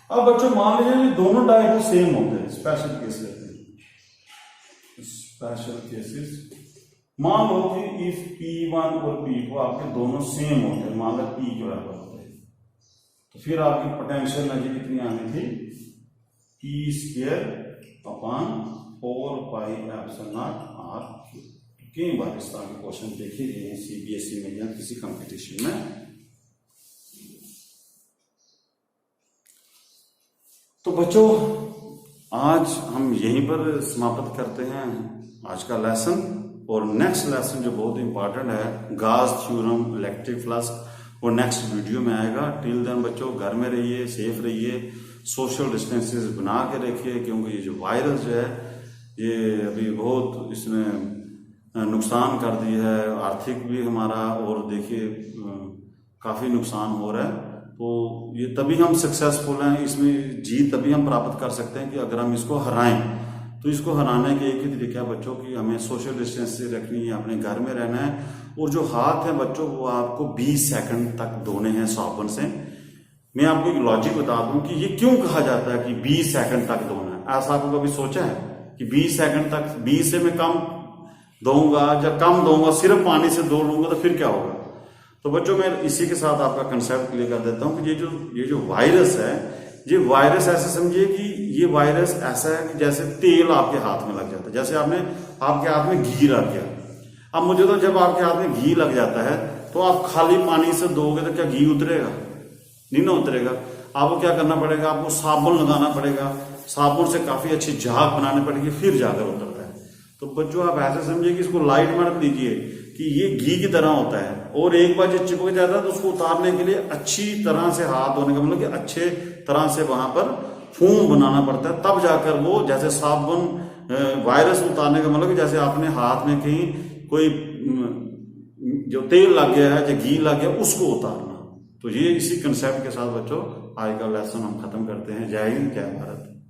अब बच्चों मान लीजिए दोनों डायपोल सेम होते हैं, स्पेशल केस लेते हैं, स्पेशल केसेस। मान लो कि इफ P1 और P2 आपके दोनों सेम होते हैं, मान लो P के बराबर होते हैं, तो फिर आपकी पोटेंशियल एनर्जी कितनी आनी थी, P²/4πε0 क्यूब। कई बार इस तरह के क्वेश्चन देखे गए हैं CBSE में या किसी कंपटीशन में। तो बच्चों आज हम यहीं पर समाप्त करते हैं आज का लेसन, और नेक्स्ट लेसन जो बहुत इंपॉर्टेंट है, गाउस थ्योरम, इलेक्ट्रिक फ्लक्स, वो नेक्स्ट वीडियो में आएगा। टिल देन बच्चों घर में रहिए, सेफ रहिए, सोशल डिस्टेंसेस बना के रखिए, क्योंकि ये जो वायरस जो है ये अभी बहुत इसने नुकसान कर दी है, आर्थिक भी हमारा, और देखिए काफी नुकसान हो रहा है। तो ये तभी हम सक्सेसफुल हैं, इसमें जीत तभी हम प्राप्त कर सकते हैं कि अगर हम इसको हराएं। तो इसको हराने के एक ही तरीका है बच्चों की हमें सोशल डिस्टेंस से रखनी है, अपने घर में रहना है, और जो हाथ है बच्चों वो आपको 20 सेकंड तक धोने हैं साबुन से। मैं आपको एक लॉजिक बता दूं कि ये क्यों कहा जाता है कि 20 सेकंड तक धोना है। ऐसा आपको कभी सोचा है कि 20 सेकंड तक, 20 से मैं कम धोऊंगा, जब कम धोऊंगा, सिर्फ पानी से धो लूंगा, तो फिर क्या होगा। तो बच्चों मैं इसी के साथ आपका कंसेप्ट क्लियर कर देता हूं कि ये जो वायरस है, ये वायरस ऐसे समझिए कि ये वायरस ऐसा है कि जैसे तेल आपके हाथ में लग जाता है, जैसे आपके हाथ में घी रख गया। अब मुझे तो जब आपके हाथ में घी लग जाता है तो आप खाली पानी से धोगे तो क्या घी उतरेगा? नहीं ना उतरेगा। आपको क्या करना पड़ेगा? आपको साबुन लगाना पड़ेगा, साबुन से काफी अच्छी झाग बनानी पड़ेगी, फिर जाकर उतरता है। तो बच्चों आप ऐसे समझिए कि इसको लाइट मत लीजिए कि ये घी की तरह होता है, और एक बार जब चिपक जाता है तो उसको उतारने के लिए अच्छी तरह से हाथ धोने का मतलब कि अच्छे तरह से वहां पर फोम बनाना पड़ता है, तब जाकर वो जैसे साबुन वायरस उतारने का मतलब कि जैसे आपने हाथ में कहीं कोई जो तेल लग गया है, जो घी लग गया, उसको उतारना। तो ये इसी कंसेप्ट के साथ बच्चों आज का लेसन हम खत्म करते हैं। जय हिंद, जय भारत।